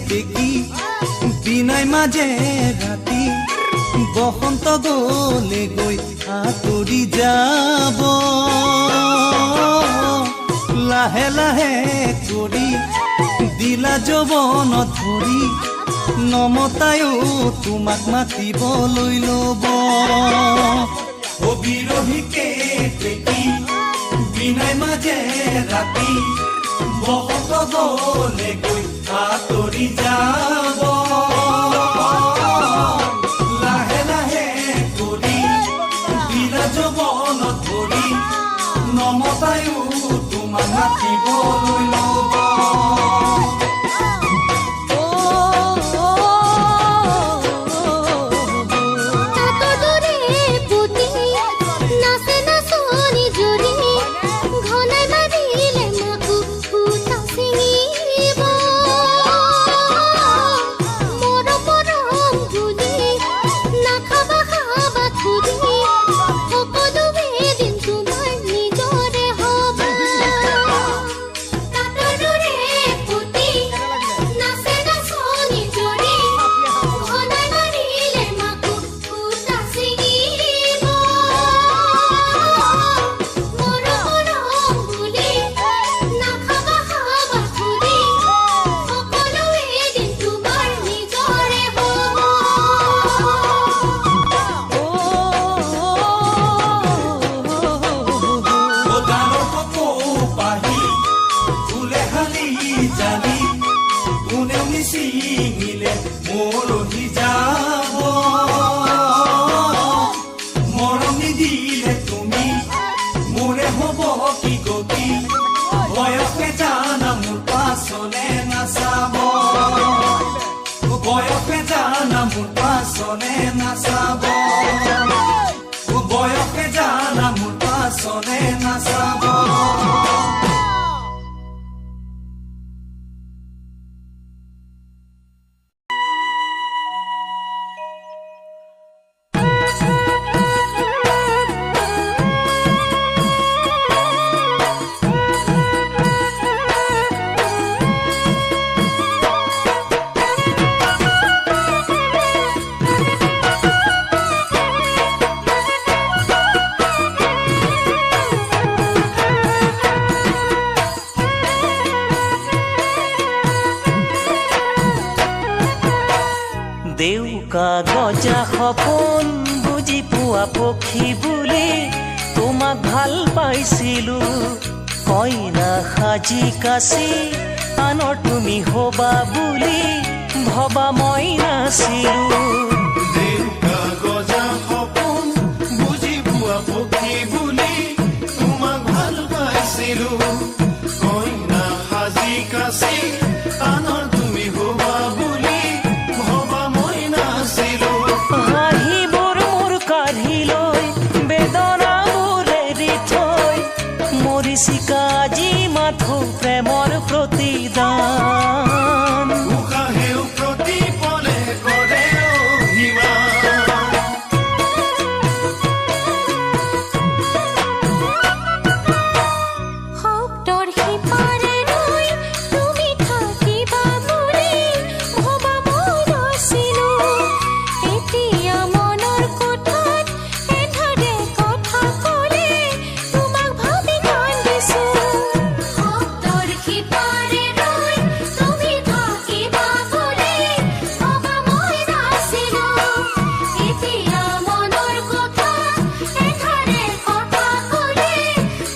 দেখি বিনাই মাজে ৰাতি বসন্ত গলে গৈ আঁতৰি যাব লাহে লাহে কৰি দিলা যৌৱনত ধৰি নমতায়ো তোমাক মাতিবলৈ ল'ব বিৰহীকে দেখি বিনাই মাজে ৰাতি বসন্ত গলে গৈ আঁতৰি যাব লাহে লাহে কৰি দিলা যৌৱনত ধৰি নমতায়ো তোমাক মাতিবলৈ ল'ব গজা সপোন বুজি পোৱা পক্ষী বুলি তোমাক ভাল পাইছিলো কইনা সাজি কাচি আনৰ তুমি হবা বুলি ভবা মই নাছিলো গজা সপোন বুজি পোৱা পক্ষী বুলি তোমাক ভাল পাইছিলো কইনা সাজি কাচি আনৰ তুমি হবা বুলি ভবা মই নাছিলো হাঁহিবোৰ মোৰ কাঢ়ি লৈ বেদনাবোৰ এৰি থৈ মৰিচিকা আজি মাথো প্ৰেমৰ প্ৰতিদান উশাহেও প্ৰতিপলে কৰে অভিমান শব্দৰ সিপাৰে ৰৈ তুমি থাকিবা বুলি ভবা মই নাছিলো এতিয়া মনৰ কোঠাত এঠাৰে কথা ক'লে তোমাক ভাবি কান্দিছো শব্দৰ সিপাৰে ৰৈ তুমি থাকিবা বুলি ভবা মই নাছিলো এতিয়া মনৰ কোঠাত এঠাৰে কথা ক'লে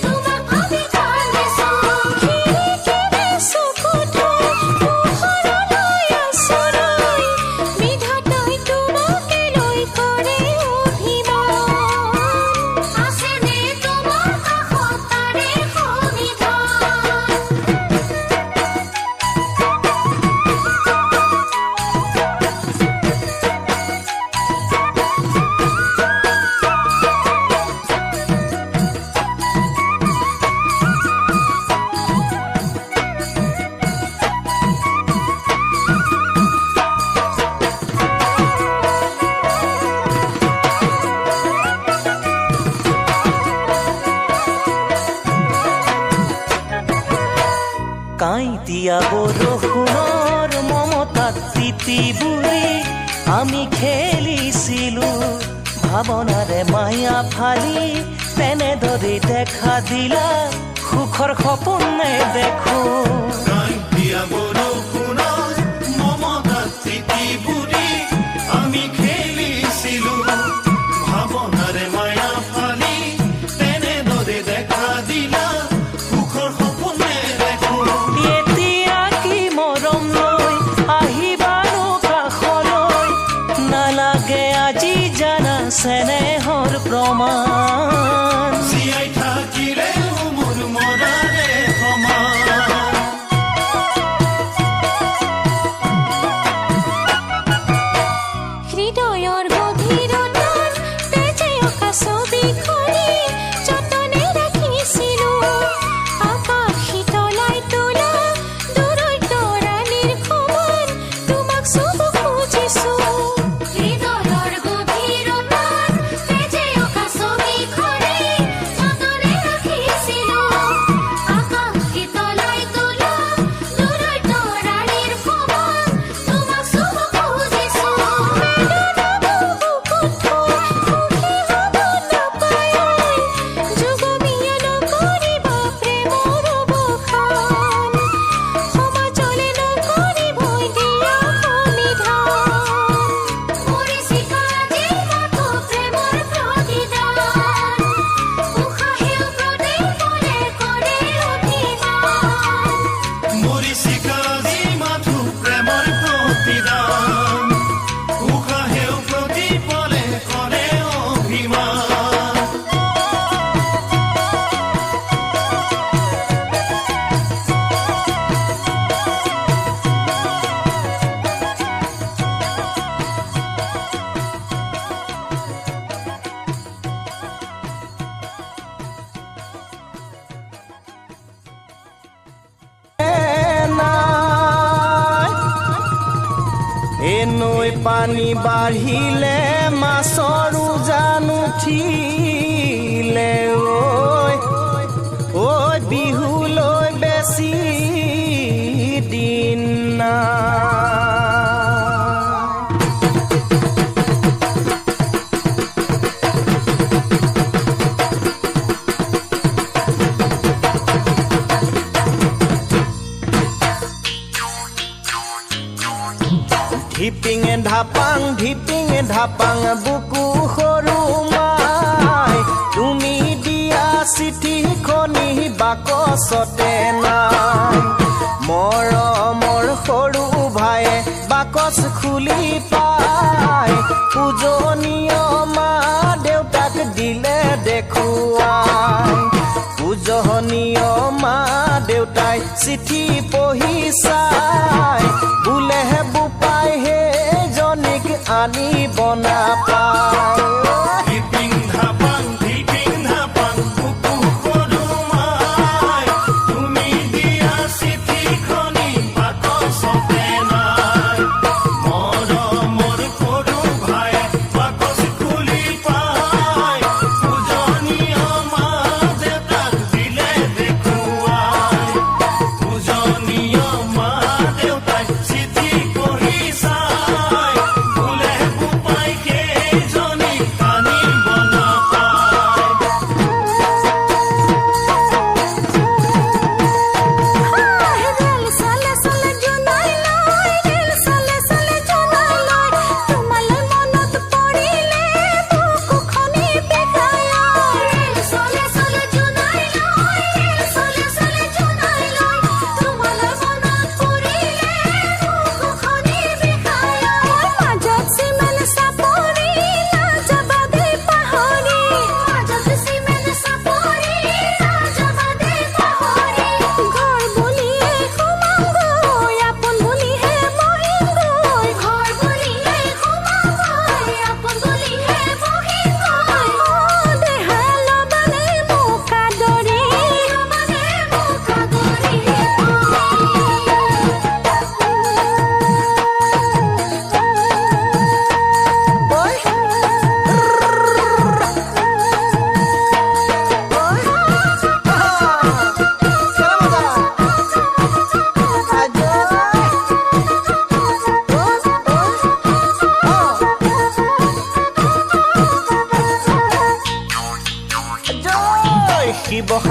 তোমাক ভাবি কান্দিছো খিৰিকীৰে চকু থৈ পোহৰলৈ আচৰৈ বিধাতাই তোমাকে লৈ কৰে অভিমান আছেনে তোমাৰ কাষত তাৰে সংবিধান কাঁইটীয়া বৰষুণৰ মমতা তাত তিতি বুৰি আমি খেলিছিলো ভাৱনাৰে মায়া ফালি তেনেদৰে দেখা দিলা সুখৰ সপোন দেখো দিয়া বৰষুণত মমতাত তিতি বুৰি আমি খেলিছিলো ভাৱনাৰে মায়া ফালি তেনেদৰে দেখা দিলা সুখৰ সপোনে দেখো এতিয়া কি মৰম লৈ আহিবানো কাষলৈ নালাগে আজি জানা চেনেহৰ প্ৰমাণ জীয়াই থাকিলেও মোৰ মৰাৰে সমান হৃদয়ৰ গভীৰতাত তেজে অঁকা ছবিখনি যতনে ৰাখিছিলো আকাশ শীতলাই তোলা দূৰৈৰ তৰাণীৰ সমান তোমাক চুব খুজিছো হৃদয়ৰ গভীৰতাত তেজে অঁকা ছবিখনি যতনে ৰাখিছিলো আকাশ শীতলাই তোলা দূৰৈৰ তৰাণীৰ সমান তোমাক চুব খুজিছো মৰিচিকা যি মাথো প্ৰেমৰ প্ৰতিদান উশাহেও প্ৰতিপলে কৰে অভিমান এ নৈ পানী বাঢ়িলে মাছৰ উজান উঠিলে ঐ বিহুলৈ বেছি দিন নাই ধিপিঙে ধাপাং বুকু সৰু মাই তুমি দিয়া চিঠিখনি বাকচতে নাই মৰমৰ সৰু ভাইয়ে বাকচ খুলি পাই পূজনীয় মা দেউতাক দিলে দেখুৱাই পূজনীয় মা দেউতাই চিঠি পঢ়ি চাই বোলেহে বোপাই সেইজনীক আনিব নাপায় বুকু সৰু মাই তুমি দিয়া চিঠিখনি বাকচতে নাই মৰমৰ সৰু ভাই বাকচ খুলি পাই পূজনীয় মা দেউতাক দিলে দেখুৱাই পূজনীয় মা দেউতাই চিঠি পঢ়ি চাই বোলে বোপাই সেইজনীক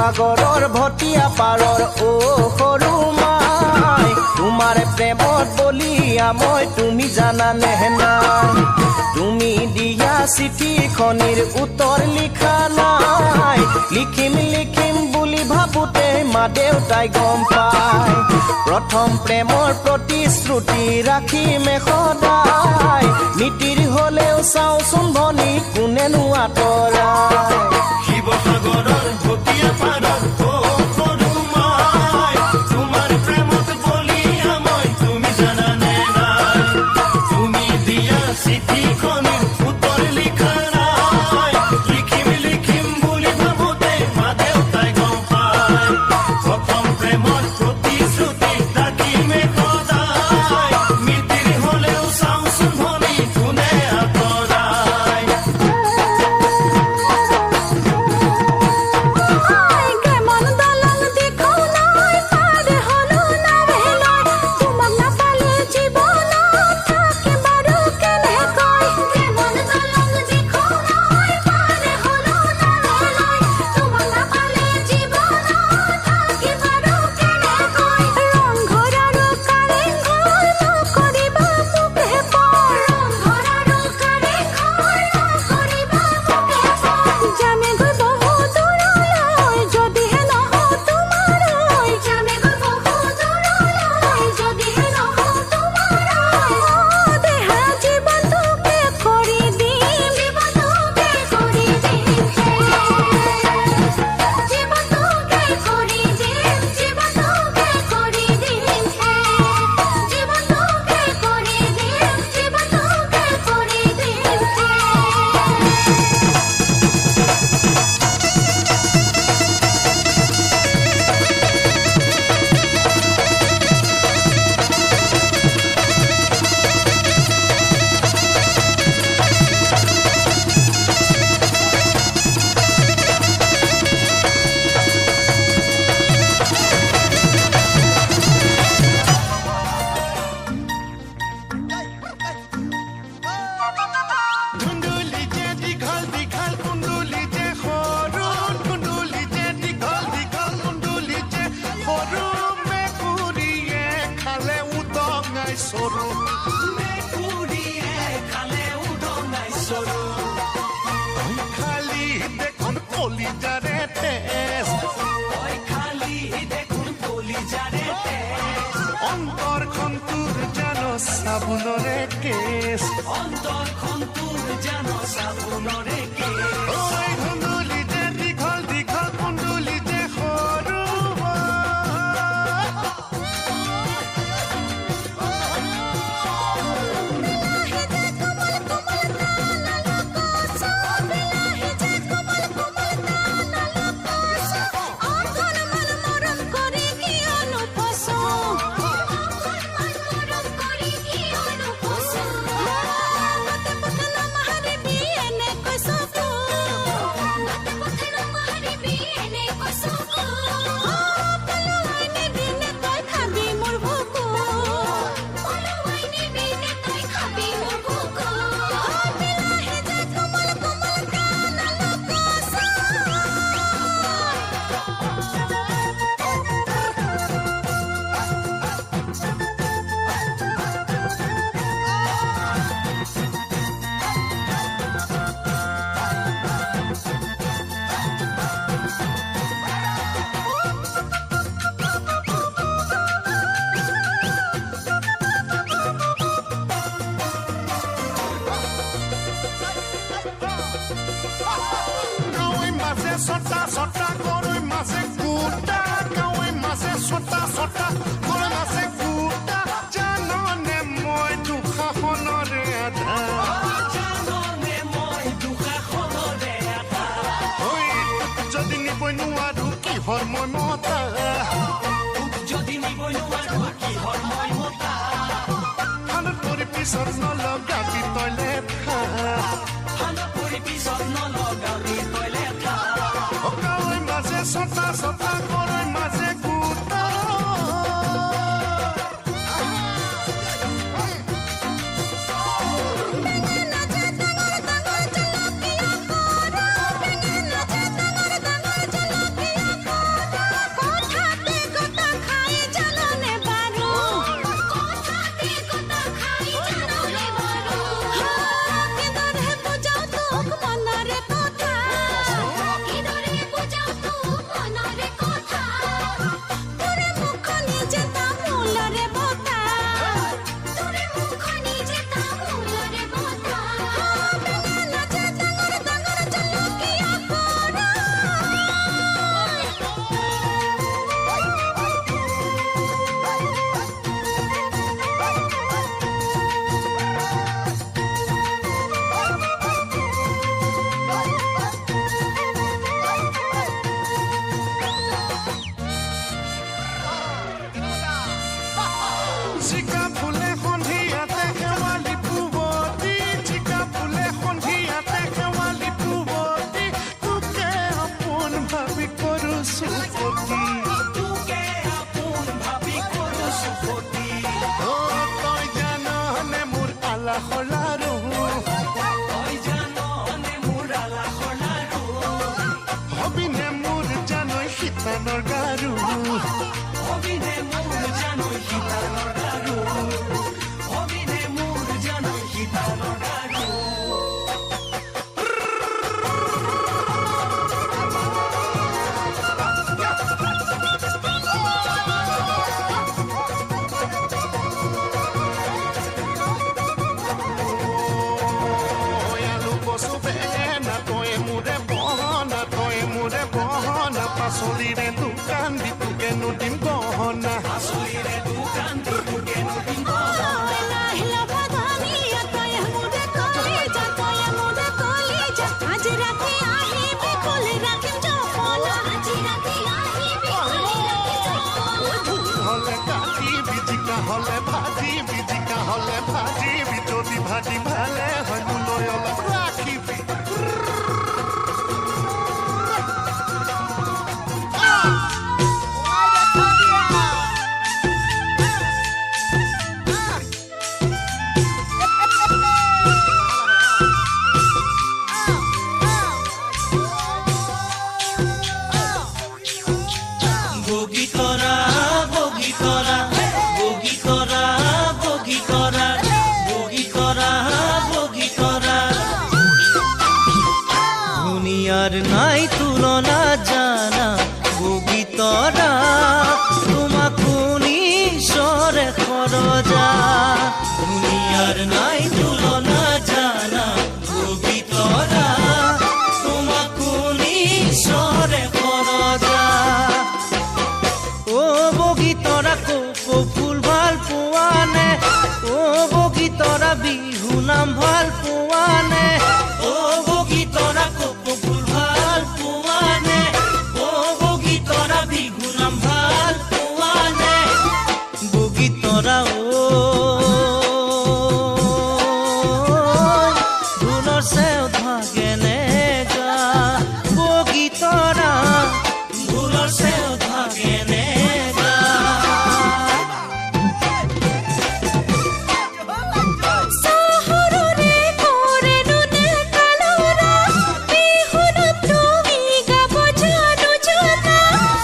শিৱসাগৰৰ ভটীয়া পাৰৰ অ সৰু মাই তোমাৰ প্ৰেমত বলিয়া মই তুমি জানানে নাই তুমি দিয়া চিঠিখনিৰ উত্তৰ লিখা নাই লিখিম লিখিম বুলি ভাবোতে মা দেউতাই গম পায় প্ৰথম প্ৰেমৰ প্ৰতিশ্ৰুতি ৰাখিমে সদায় মিতিৰ হলেও চাওচোন ভনী কোনেনো আঁতৰাই শিৱসাগৰৰ ভটীয়া পাৰৰ অ সৰু মাই তোমাৰ প্ৰেমত বলিয়া মই তুমি জানানে নাই তুমি দিয়া চিঠিখনিৰ উত্তৰ লিখা নাই লিখিম লিখিম বুলি ভাবোতে মা দেউতাই গম পায় প্ৰথম প্ৰেমৰ প্ৰতিশ্ৰুতি ৰাখিমে সদায় মিতিৰ হলেও চাওচোন ভনী কোনে আঁতৰাই কেমন দলং দেখো নাই পাৰ হলো নাৱেলৈ তোমাক নাপালে জীৱনত থাকি বাৰু কেনেকৈ কেমন দলং দেখো নাই পাৰ হলো নাৱেলৈ তোমাক নাপালে জীৱনত থাকি বাৰু কেনেকৈ ৰংঘৰ আৰু কাৰেংঘৰ নকৰিবা মোকে পৰ ৰংঘৰ আৰু কাৰেংঘৰ নকৰিবা মোকে পৰ যামে গৈ বহু দূৰলৈ যদিহে নহওঁ তোমাৰৈ যামে গৈ বহু দূৰলৈ যদিহে নহওঁ তোমাৰৈ দেহা জীৱনটোকে কৰি দিম জীৱনটোকে কৰি দিম জীৱনটোকে কৰি দিম জীৱনটোকে কৰি দিম জীৱনটোকে কৰি দিম জীৱনটোকে কৰি দিম কুণ্ডুলি যে দীঘল দীঘল কুণ্ডুলি যে সৰু কুণ্ডুলি যে দীঘল দীঘল কুণ্ডুলি যে সৰু মেকুৰীয়ে খালে উদঙাই চৰু খালি দেখোন কলিজাৰে তেজ অন্তৰখন তোৰ জানো চাবোনৰে কেছ ঐ কুণ্ডুলি যে দীঘল দীঘল কুণ্ডুলি যে সৰু ছটা ছটা গৰৈ মাছে গোটা গাঁৱে মাছে ছটা ছটা গৰৈ মাছে গোটা জাননে মই দুষাখনৰে আধা ঐ তোক যদি নিবই নোৱাৰো কিহৰ মই মতা ঠাণ্ডাত পৰি পিছত নলগাবি তই লেঠা গাঁৱে মাছে ছটা ছটা গৰৈ মাছে গোটা বেঙেনা যে ডাঙৰ ডাঙৰ জলকীয়া কৰা চিকা ফুলে সন্ধিয়াতে শেৱালি পুৱতি চিকা ফুলে সন্ধিয়াতে শেৱালি পুৱতি তোকে আপোন ভাবি কৰো চুপতি তোকে আপোন ভাবি কৰো চুপতি তই জাননে মোৰ আলাসৰ লাৰু তই জাননে মোৰ আলাসৰ লাৰু হবিনে মোৰ জানৈ শীতানৰ গাৰু হবিনে মোৰ জানৈ শীতালৰ গাৰু হবিনে মোৰ জানৈ শীতালৰ গাৰু আলু কচু বেঙেনা তই মোৰে বহনা পাচলিৰে দোকান দি তোকেনো দিম গহনা পাচলিৰে দোকান দি তোকে নদিম লাহিলা ভাঙিয়া তই মুদে কলিজা তই মুদে কলিজা আজ রাতে আহিবি কোলে রাখিম জপনা আজ রাতে আহিবি কোলে রাখিম জপনা হলে কাটিবি জিকা হলে ভাজিবি জিকা হলে ভাজিবি যদি ভাজি ভালে হয় মোলৈ অলপ ৰাখিবি বগী কৰা বগী কৰা বগী কৰা বগী কৰা বগী কৰা বগী কৰা দুনিয়ার নাই তুলনা জানা বগী তরা তোমাক ঈশ্বরে খরজা দুনিয়ার নাই তুলনা জানা বগী তরা তোমাক ঈশ্বরে খরজা ও বগী তৰা কপৌ ফুল ভাল পোৱানে ও বগী তৰা বিহু নাম ভাল পোৱানে ও বগী তৰা কপৌ ফুল ভাল পোৱানে ও বগী তৰা বিহু নাম ভাল পোৱানে বগী তৰা ঢোলৰ চেও ভাগেনে গা বগী তৰা ঢোলৰ চেও ভাগেনে গা সহররে করে নুনে কালোরা বিহুন তুমি গাব জানো জানা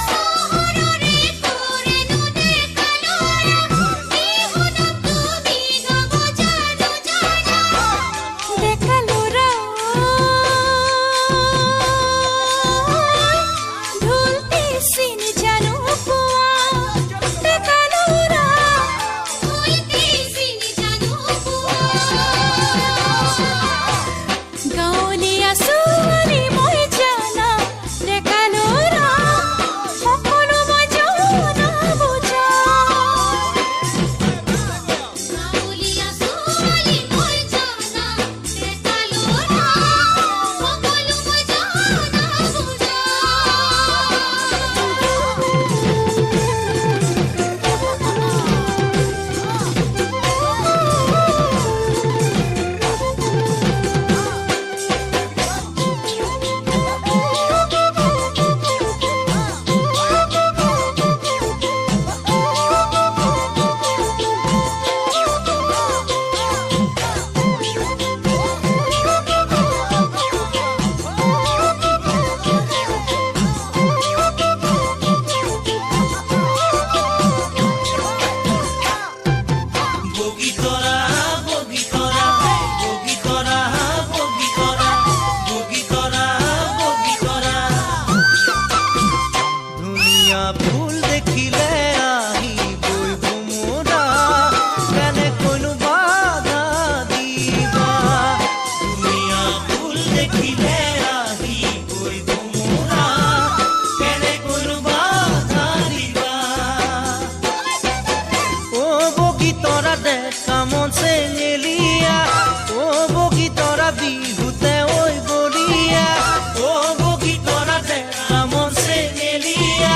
সহররে করে নুনে কালোরা বিহুন তুমি গাব জানো জানা দেখালোরা ঢুলতে সিন জানো পোয়া দেখালোরা ঢুলতে সিন জানো পোয়া গাঁৱলীয়া ছোৱালী মই জানা দেখালোৰা সকলো মই জনা বুজা গাঁৱলীয়া ছোৱালী মই জানা দেখালোৰা সকলো মই জনা বগী কৰা বগী কৰা বগী কৰা বগী কৰা বগী কৰা বগী কৰা ধুনীয়া ফুল দেখিলে আহিবই ভোমোৰা কেনেকৈনো বাধা দিবা ধুনীয়া ফুল দেখিলে আহিবই ভোমোৰা কেনেকৈনো বাধা দিবা ও বগী তৰা দেখা মন চেঙেলীয়া ও বগী তৰা বিহুতে ঐ বলিয়া ও বগী তৰা দেখা মন চেঙেলীয়া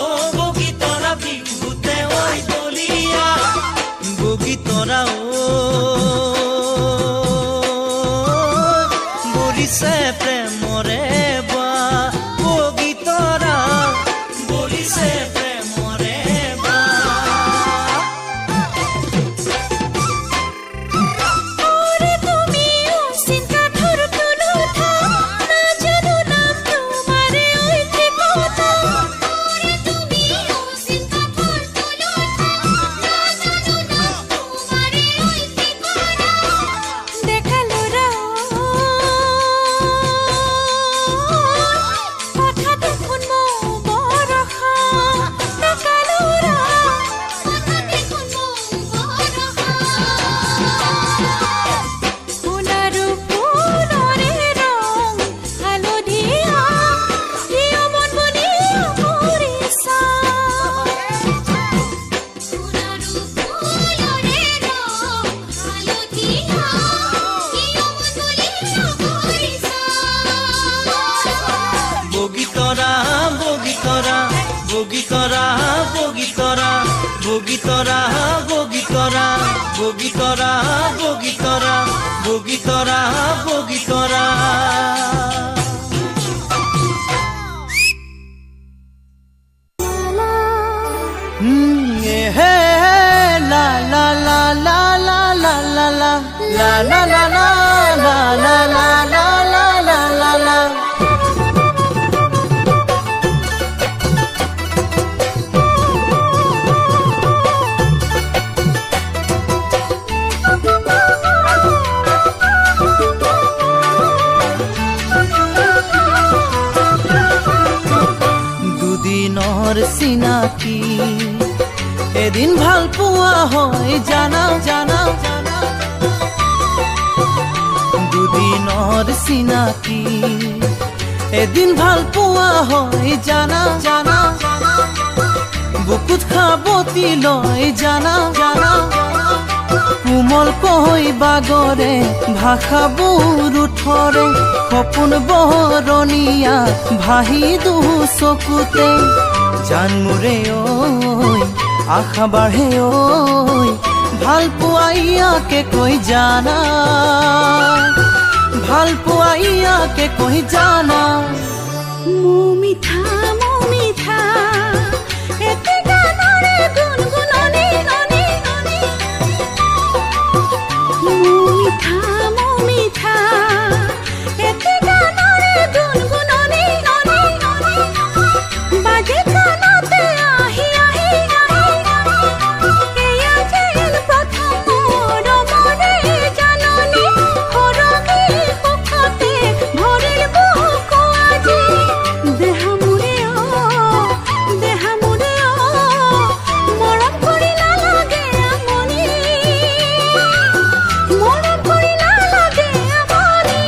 ও বগী তৰা বিহুতে ঐ বলিয়া বগীতৰা বৰিছে প্ৰেমৰে বা বগীতৰা বৰিছে প্ৰেমৰে বা ওরে তুমিও চিন্তা ধরতো নুঠা না জানো নাম তোমারে ওইতে কথা ওরে তুমিও চিন্তা ধরতো নুঠা না জানো নাম তোমারে ওইতে কথা দেখালো রা কথা দেখুন মো বরখা দেখালো রা কথা দেখুন মো বরখা সোনারু ফুলরে রং হালধীয়া প্রিয় মন বনিয়া মরিছা সোনারু ফুলরে রং হালধীয়া প্রিয় মন বনিয়া মরিছা বগীতৰা বগীতৰা বগীতৰা বগীতৰা বগীতৰা বগীতৰা বগীতৰা বগীতৰা বগীতৰা বগীতৰা হে লা লা লা লা লা লা লা লা লা লা লা লা লা লা লা লা লা লা লা দুদিনৰ চিনাকি এদিন ভাল পোৱা হয় জানা জানা জানা দুদিনৰ চিনাকি এদিন ভাল পোৱা হয় জানা জানা বুকুত খাবতি লয় জানা জানা কোমল কৈ বাগৰে ভাষাবোৰ উঠৰে সপোন বৰণীয়া ভাহি দু চকুতে জান মোৰে ঐ আশা বাঢ়ে ঐ ভাল পোৱা ইয়াকে কৈ জানা ভাল পোৱা ইয়াকে কৈ জানা মিঠা এতে গানরে গুনগুননি ননি ননি মিঠা এতে গানরে গুনগুননি ননি ননি বাজে কানতে আহি আহি এয়া যেন প্রথম মোর মনে জাননি হরগি সুখতে ভরিল বুক আজি দেহা মুরে মরম করি না লাগে আমনি মরম করি না লাগে আমনি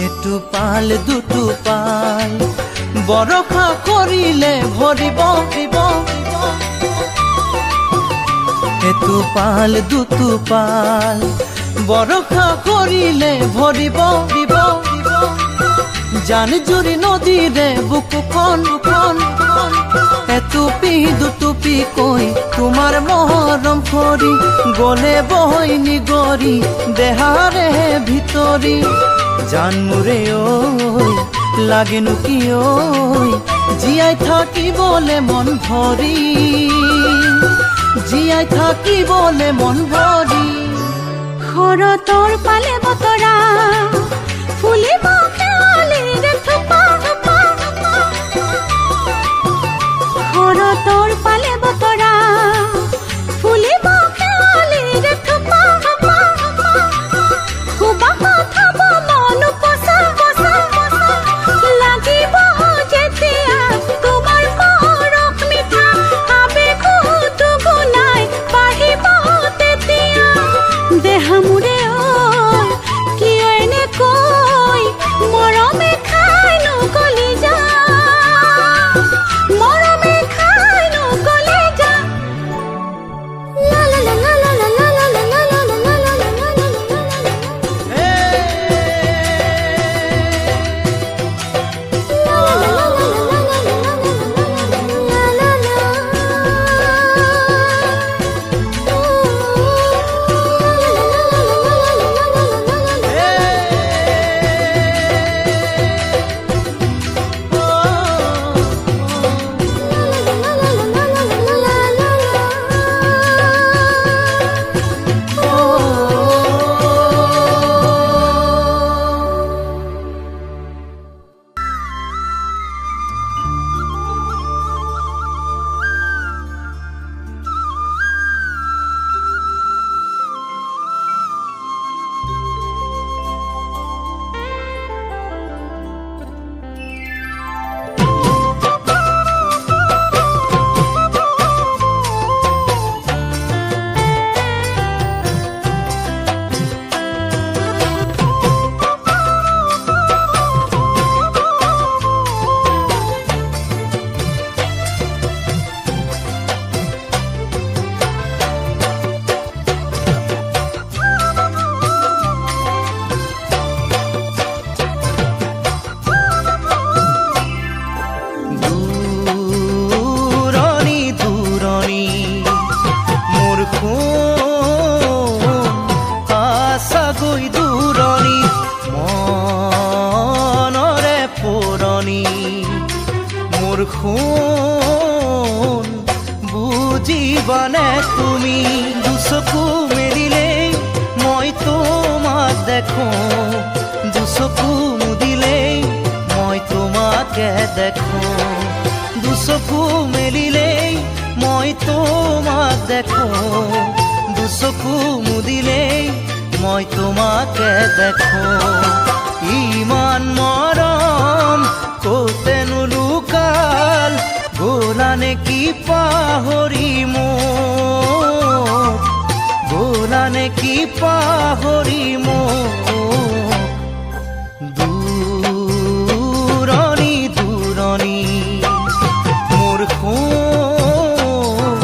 এটোপাল দুটোপাল বৰষা কৰিলে ভৰিব এটোপাল দুটোপাল বৰষা কৰিলে ভৰিব জান জুৰি নদীৰে বুকুখন এটুপি দুটুপি কৈ তোমাৰ মৰম কৰি গলে বৈ নিগৰি দেহাৰে ভিতৰি জান মোৰে ঐ লাগেনো কি ঐ জীয়াই থাকিবলে মন ভৰি জীয়াই থাকিবলে মন ভৰি শৰতৰ পালে বতৰা ফুলিব খেৱালিৰ থোপা শৰতৰ পালে বতৰা ফুলিব খেৱালিৰ থোপা সুবাস খাব মন পচা লাগিব যেতিয়া তোমাৰ পৰশ মিঠা আবেগো দুগুণাই বাঢ়িব তেতিয়া দেহা মোৰে আছাগৈ দূৰণি মনৰে পুৰণি মোৰ সোণ বুজিবানে তুমি দুচকু মেলিলেই মই তোমাক দেখোঁ দুচকু মুদিলেই মই তোমাকে দেখোঁ দুচকু মেলিলেই মই তোমাক দেখোঁ দুচকু মুদিলেই মই তোমাকে দেখোঁ ইমান মৰম ক'তেনো লুকাল গ'লা নেকি পাহৰি মোক গ'লা নেকি পাহৰি মোক দূৰণি দূৰণি মোৰ সোণ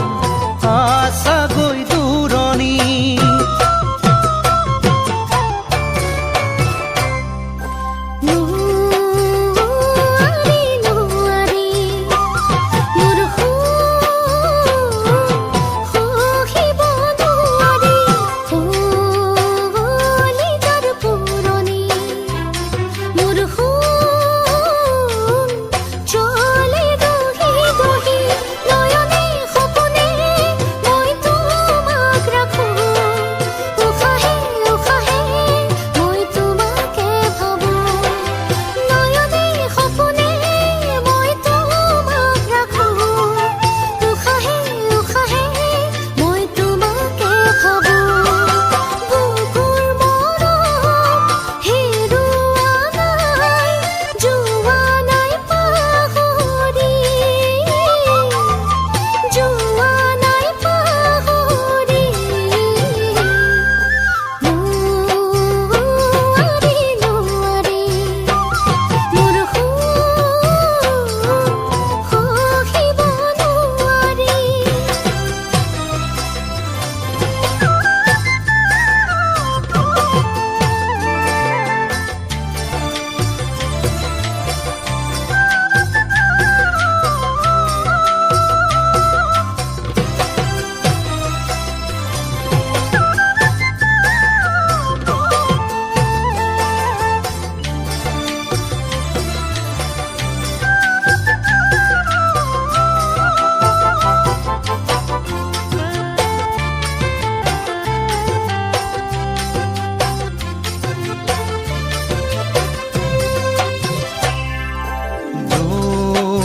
আছাগৈ দূৰণি নোৱাৰি নোৱাৰি মোৰ সহিব নোৱাৰি কলিজাৰ পুৰণি মোৰ সোণ চলে দহি দহি নয়নে সপোনে মই তোমাক ৰাখোঁ উশাহে উশাহে মই তোমাকে ভাবোঁ নয়নে সপোনে মই তোমাক ৰাখোঁ উশাহে উশাহে মই তোমাকে ভাবোঁ বুকুৰ মৰম হেৰুৱা নাই যোৱা নাই পাহৰি যোৱা নাই পাহৰি নোৱাৰি নোৱাৰি মোৰ সহিব নোৱাৰি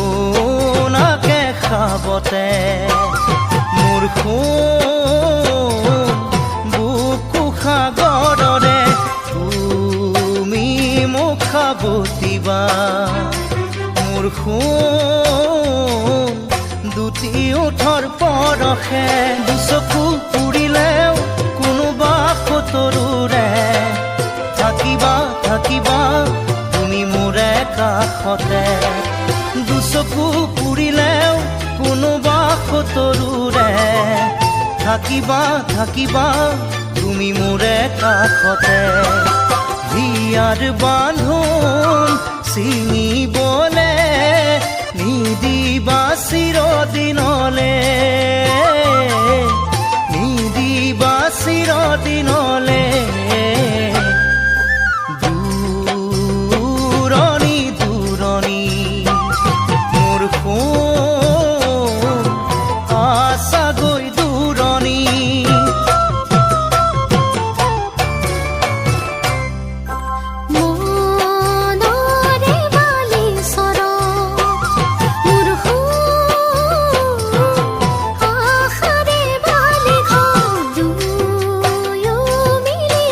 জোনাকে খাবতে মোৰ সোণ বুকু সাগৰৰে তুমি মোক খাবতিবা মোৰ সোণ দুটি ওঠৰ পৰশে দুচকু পুৰিলেও কোনোবা সতৰুৰে থাকিবা থাকিবা তুমি মোৰে কাষতে দুচকু পুৰিলেও কোনোবা সতৰুৰে থাকিবা থাকিবা তুমি মোৰে কাষতে হিয়াৰ বান্ধোন ছিঙিবলে নিদিবা চিৰদিনলে নিদিবা চিৰদিনলে দূৰণি দূৰণি মোৰ সোণ আছাগৈ দূৰণি মনৰে বালি চৰ মোৰ আশাৰে বালি ঘৰ দুয়ো মিলি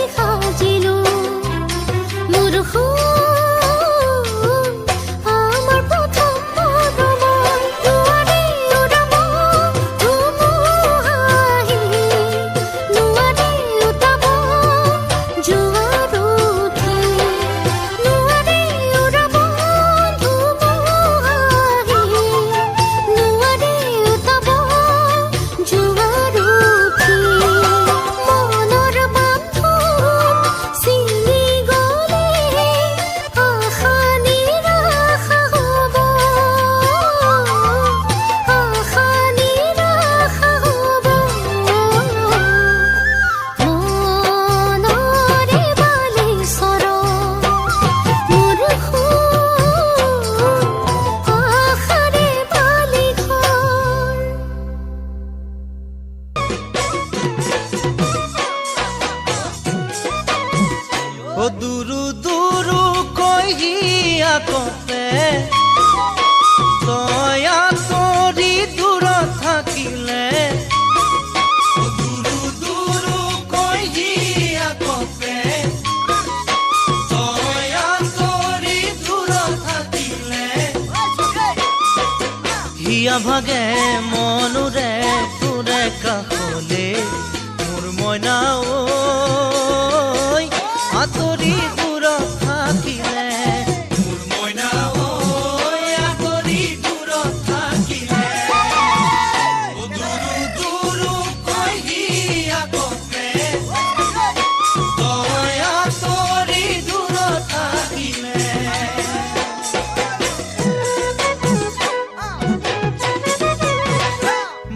ও দুরু দুরু কহিয়া কপে দয়া তরি দূর থাকিলে ও দুরু দুরু কহিয়া কপে দয়া তরি দূর থাকিলে হিয়া ভাগে মনুরে তোরে কাহলে মোর মইনা ঐ আতরি দূর থাকিলে মোর মইনা ঐ আতরি দূর থাকিলে ও দুরু দুরু কহিয়া কপে দয়া তরি দূর থাকিলে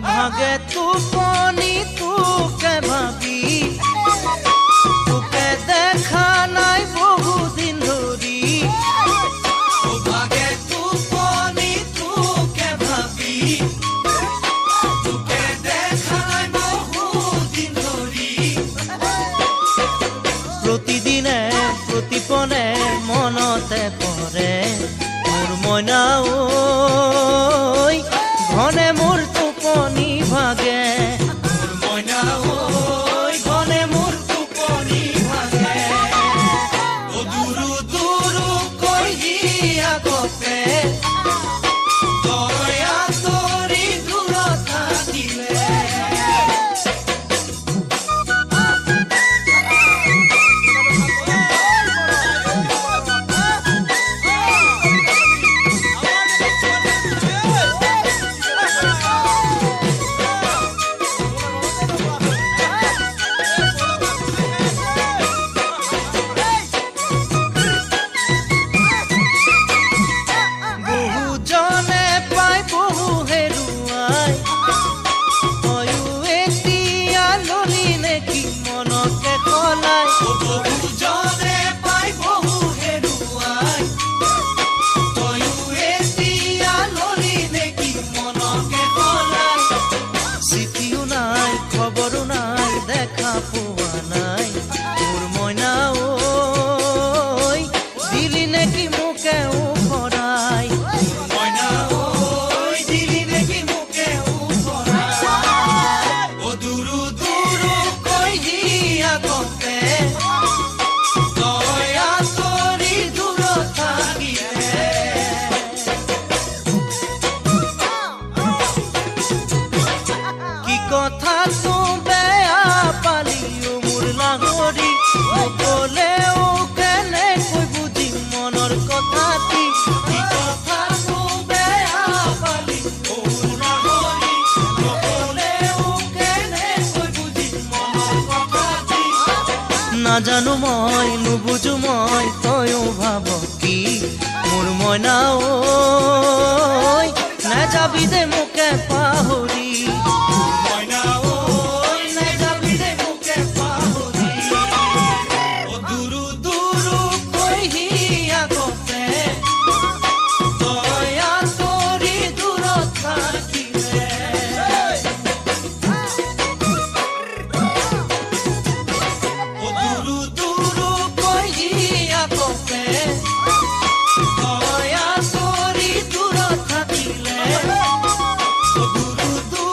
ভাগে তুপনি তোকে ভাবি তোকে দেখা নাই বহুদিন ধরি ভাগে তুপনি তোকে ভাবি তোকে দেখা নাই বহুদিন ধরি প্রতিদিনে প্রতিপনে মনতে পৰে মোর মইনা ঐ ঘনে মোর টোপনি ভাগে মোর মইনা ঐ ঘনে মোর টোপনি ভাগে ও দুরু দুরু কহিয়া কপে দয়া তরি দূর থাকিলে বহুজনে পাই বহু হেৰুৱাই তয়ো এতিয়া ললি নেকি মনকে কলাই বহুজনে পাই বহু হেৰুৱাই তয়ো এতিয়া ললি নেকি মনকে কলাই চিঠিও নাই খবৰো নাই দেখা পোৱা নাই মোৰ মইনা ঐ দিলি নেকি মোকে উফৰাই মইনা ঐ দিলি নেকি মোকে উফৰাই ও দুৰু দুৰু কহিয়া কপে দয়া তৰি দূৰ থাকিলে কি কথা তো বেয়া পালিও মোৰ লাগৰি নকলেও কেনেকৈ বুজিম মনৰ কথাটি কি কথা তো বেয়া পালি মোৰ লাগৰি নকলেও কেনেকৈ বুজিম মনৰ কথাটি নাজানো মই নুবুজো মই তয়ো ভাব কি মোৰ মইনা ঐ নাযাবি দে মোকে পাহৰি মইনা ঐ নাযাবি দে মোকে পাহৰি ও দুরু দুরু কহিয়া কপে দয়া তরি দূর থাকিলে ও দুরু দুরু কহিয়া কপে দয়া তরি দূর থাকিলে ও দুরু দুরু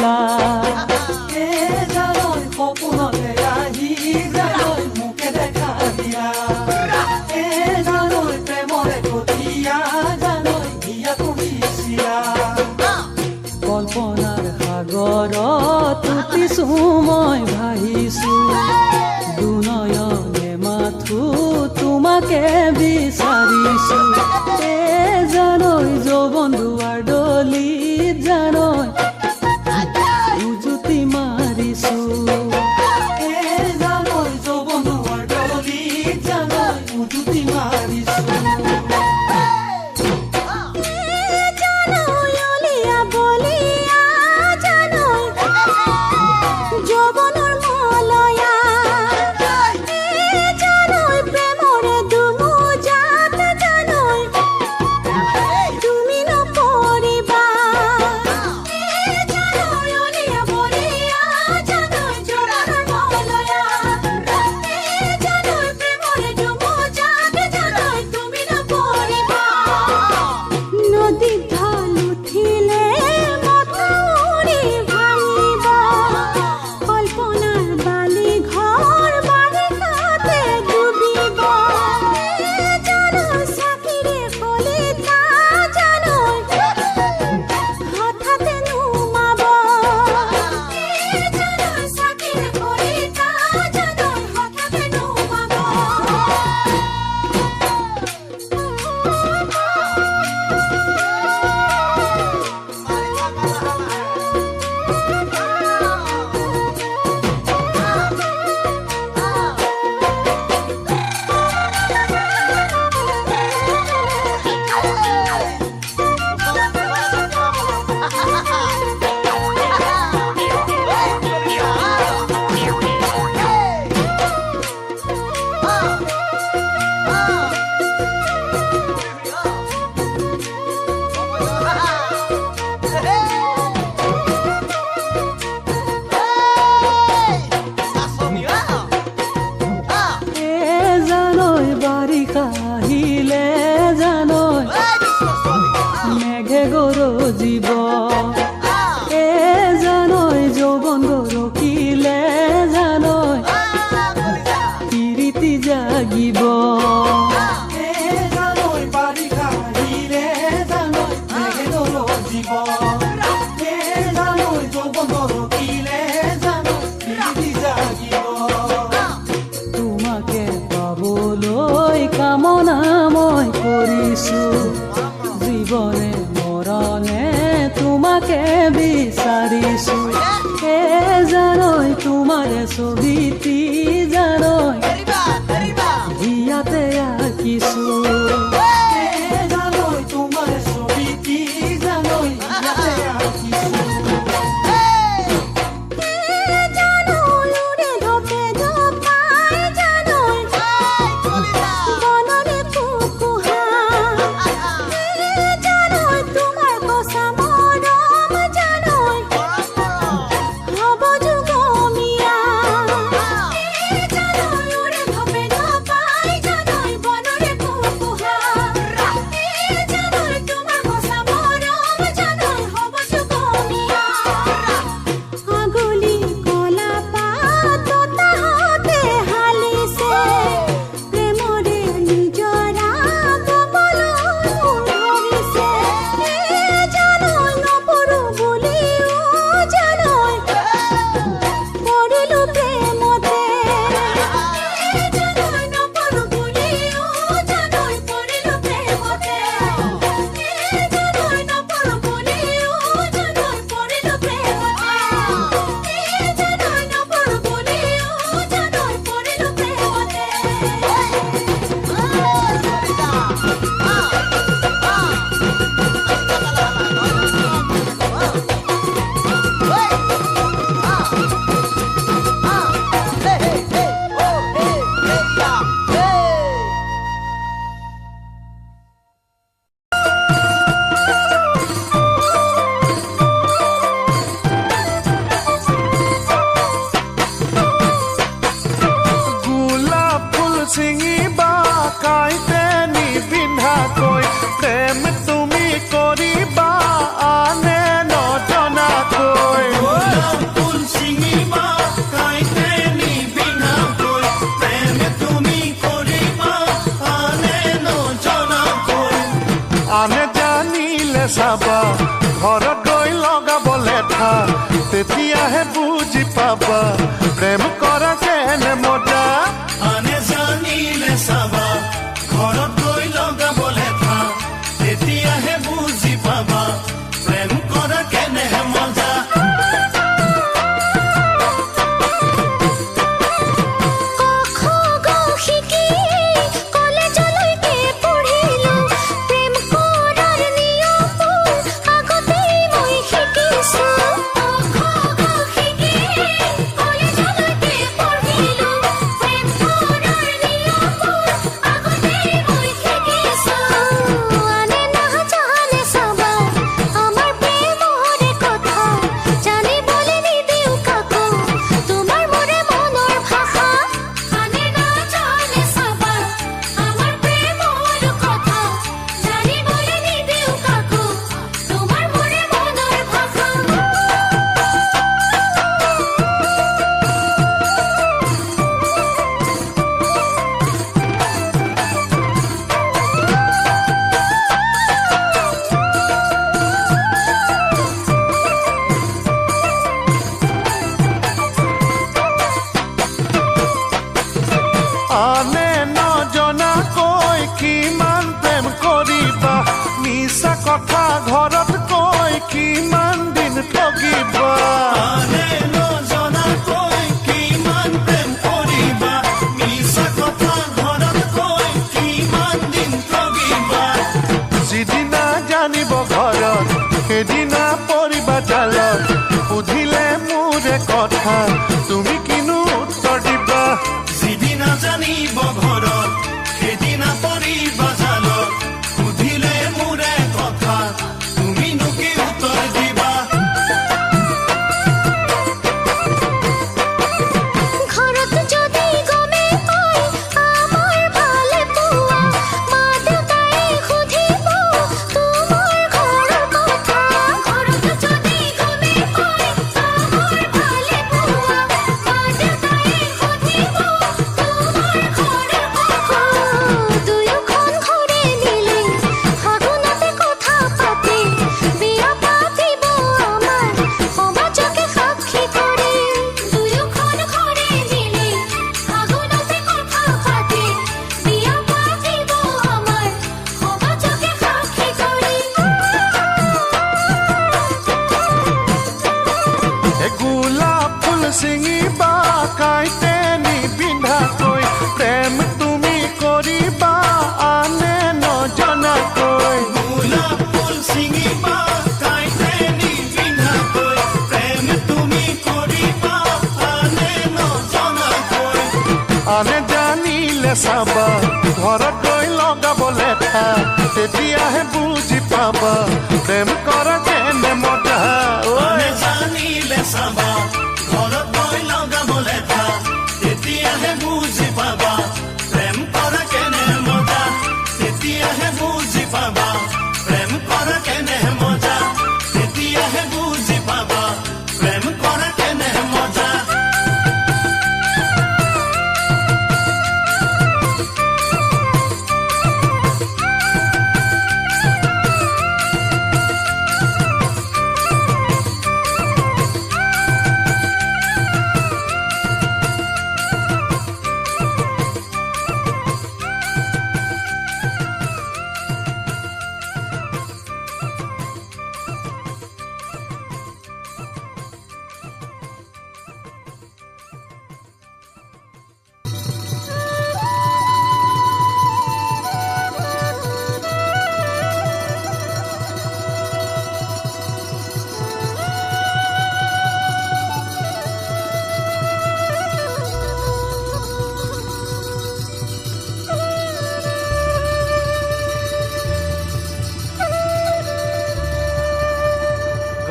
বোলা এ জানৈ সপোনতে আহি জানৈ মোকে দেখা দিয়া এ জানৈ প্ৰেমৰে কঠীয়া জানৈ হিয়া তুলিছিয়া কল্পনাৰ সাগৰত উঠিছো মই ভাহিছো দুনয়নে মাথো তোমাকে বিচাৰিছো এ জানৈ যৌৱন দুৱাৰ দলিত জানৈ উজুতি মাৰিছো এ জানৈ যৌৱন দুৱাৰ দলিত জানৈ উজুতি মাৰিছো জানৈ অলিয়া বলিয়া জানৈ যৌৱনৰ মলয়া জানৈ প্ৰেমৰে দুমোজাত জানৈ তুমি নপৰিবা জানৈ অলিয়া বলিয়া জানৈ যৌৱনৰ মলয়া জানৈ প্ৰেমৰে দুমোজাত জানৈ তুমি নপৰিবা নদীত ঢল উঠিলে মথাউৰি ভাঙিব কল্পনাৰ বালি ঘৰ বাৰিষাতে ডুবিব জানৈ চাকিৰে কলিতা জানৈ হঠাতে নুমাব জানৈ চাকিৰে কলিতা জানৈ হঠাতে নুমাব এ জানৈ বাৰিষা আহিলে জানৈ মেঘে গৰজিব এ জানৈ যৌৱন গৰকিলে জানৈ পিৰিতি জাগিব এ জানৈ বাৰিষা আহিলে জানৈ মেঘে গৰজিব এ জানৈ যৌৱন গৰকিলে জানৈ পিৰিতি জাগিব তোমাকে পাবলৈ কামনা মই কৰিছো জীৱনে মৰণে তোমাকে বিচাৰিছো এ জানৈ তোমাৰে ছবিটি জানৈ হিয়াতে আঁকিছো এ জানৈ তোমাৰে ছবিটি জানৈ হিয়াতে আঁকিছো জানৈ উৰে ধপে ধপাই জানৈ বনৰে কুকুহা জানৈ তোমাৰ কচা মৰম জানৈ হ'ব যুগমীয়া চাবা ঘৰত গৈ লগাব লেঠা তেতিয়াহে বুজি পাবা প্ৰেম কৰা কেনে মজা আনে জানিলে চাবা ঘৰত গৈ লগাব লেঠা তেতিয়াহে বুজি পাবা প্ৰেম কৰা কেনেহে মজা আনে নজনাকৈ কিমান প্ৰেম কৰিবা মিছা কথা ঘৰত কৈ কিমান দিন ঠগিবা আনে নজনাকৈ কিমান প্ৰেম কৰিবা মিছা কথা ঘৰত কৈ কিমান দিন ঠগিবা যিদিনা জানিব ঘৰত সেইদিনা পৰিবা জালত সুধিলে মোৰে কথা তুমি কিনো উত্তৰ দিবা যিদিনা জানিব ঘৰত সেইদিনা পৰিবা জালত সুধিলে মোৰে কথা তুমিনো কি উত্তৰ দিবা ঘৰত যদি গমে পাই আমাৰ ভালে পোৱা মা দেউতাই সুধিব তোমাৰ ঘৰৰ কথা ঘৰত যদি গমে পাই আমাৰ ভালে পোৱা মা দেউতাই সুধিব তোমাৰ ঘৰৰ কথা দুয়োখন ঘৰে মিলি ফাগুনতে কথা পাতি বিয়া পাতিব আমাৰ সমাজকে সাক্ষী কৰি দুয়োখন ঘৰে মিলি ফাগুনতে কথা পাতি বিয়া পাতিব আমাৰ সমাজকে সাক্ষী কৰি গোলাপ ফুল ছিঙিবা কাইতে নিপিন্ধাকৈ প্ৰেম তুমি কৰিবা আনে নজনাকৈ গোলাপ ফুল ছিঙিবা কাইতে নিপিন্ধাকৈ প্ৰেম তুমি কৰিবা আনে নজনাকৈ আনে জানিলে চাবা ঘৰত গৈ লগাব লেঠা তেতিয়াহে বুজি পাবা প্ৰেম কৰা কেনে মজা আনে জানিলে চাবা ঘৰত গৈ লগাব লেঠা তেতিয়াহে বুজি পাবা প্ৰেম কৰা কেনে মজা তেতিয়াহে বুজি পাবা প্ৰেম কৰা কেনে মজা তেতিয়াহে বুজি পাবা প্ৰেম কৰা কেনে মজা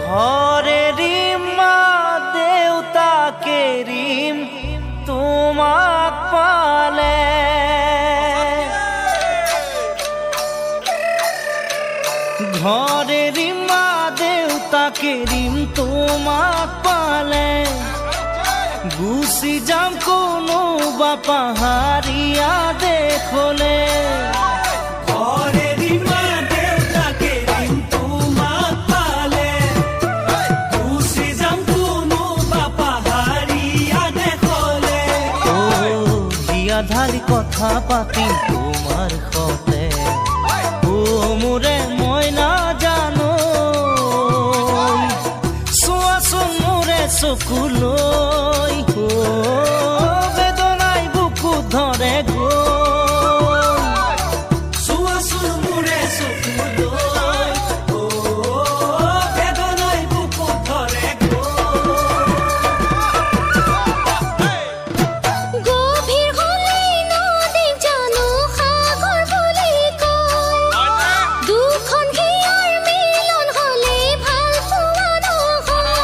ঘরে রিম মা দেউতাকে রিম তোমাক পালে ঘরে রিম মা দেউতাকে রিম তোমাক পালে গুচি যাম কোনো বা পাহাৰিয়া দেশলে ঘৰে ৰিম মা দেউতাকে ৰিম তোমাক ঢালি কথা পাতিম তোমাৰ সতে ও মোৰে মই নাজানো চোৱাচোন মোৰে চকুলৈ ও বেদনাই বুকু ধৰে গৈ চোৱাচোন মোৰে চকুলৈ ও বেদনাই বুকু ধৰে গভীৰ হলেই নদী জানো সাগৰ বুলি কয় দুখন হিয়াৰ মিলন হলে ভাল পোৱা নহয়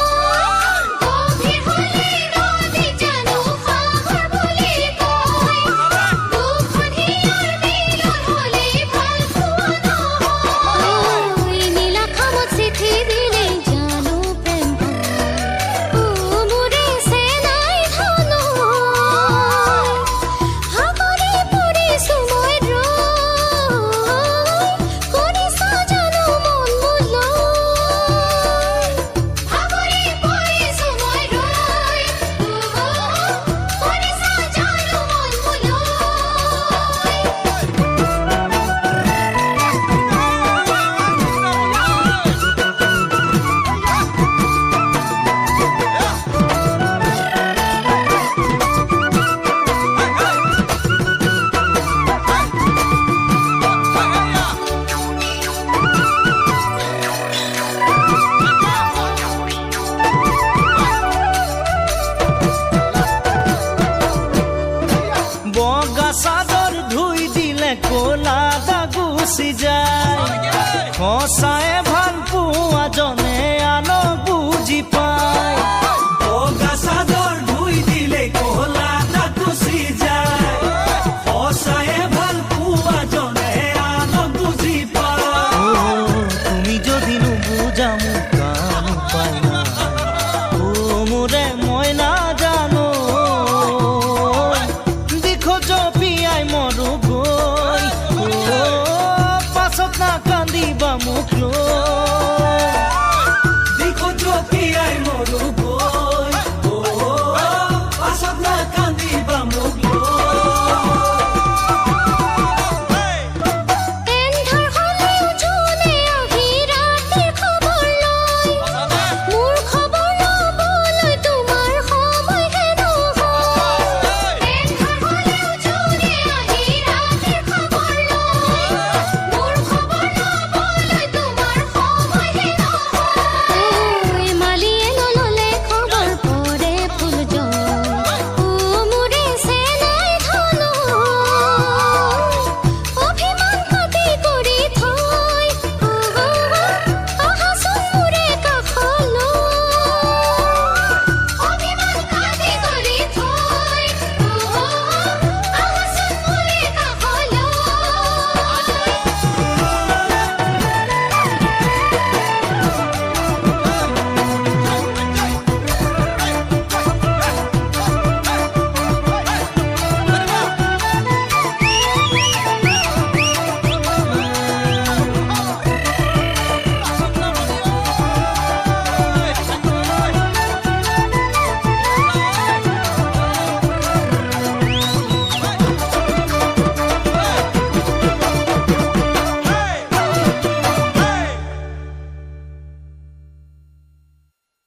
গভীৰ হলেই নদী জানো সাগৰ বুলি কয় দুখন হিয়াৰ মিলন হলে ভাল পোৱা নহয় নীলা খামত চিঠি দিলে জানো প্ৰেম ও মোৰে চেনাই ধনো হাবৰে পৰিছো মই ৰৈ কৰিছা জানো মন মোলৈ হাবৰে পৰিছো মই ৰৈ কৰিছা জানো মন মোলৈ বগা চাদৰ ধুই দিলে ক'লা দাগ গুচি যায় সঁচাই ভাল পোৱা জনে আনক বুজি পায় বগা চাদৰ ধুই দিলে ক'লা দাগ গুচি যায় সঁচাই ভাল পোৱা জনে আনক বুজি পায় তুমি যদি নুবুজা মোক কাম উপায় নাই ও মোৰে মই নাজানো পিয়াই মৰো গৈ পাছত না কান্দিবা মোক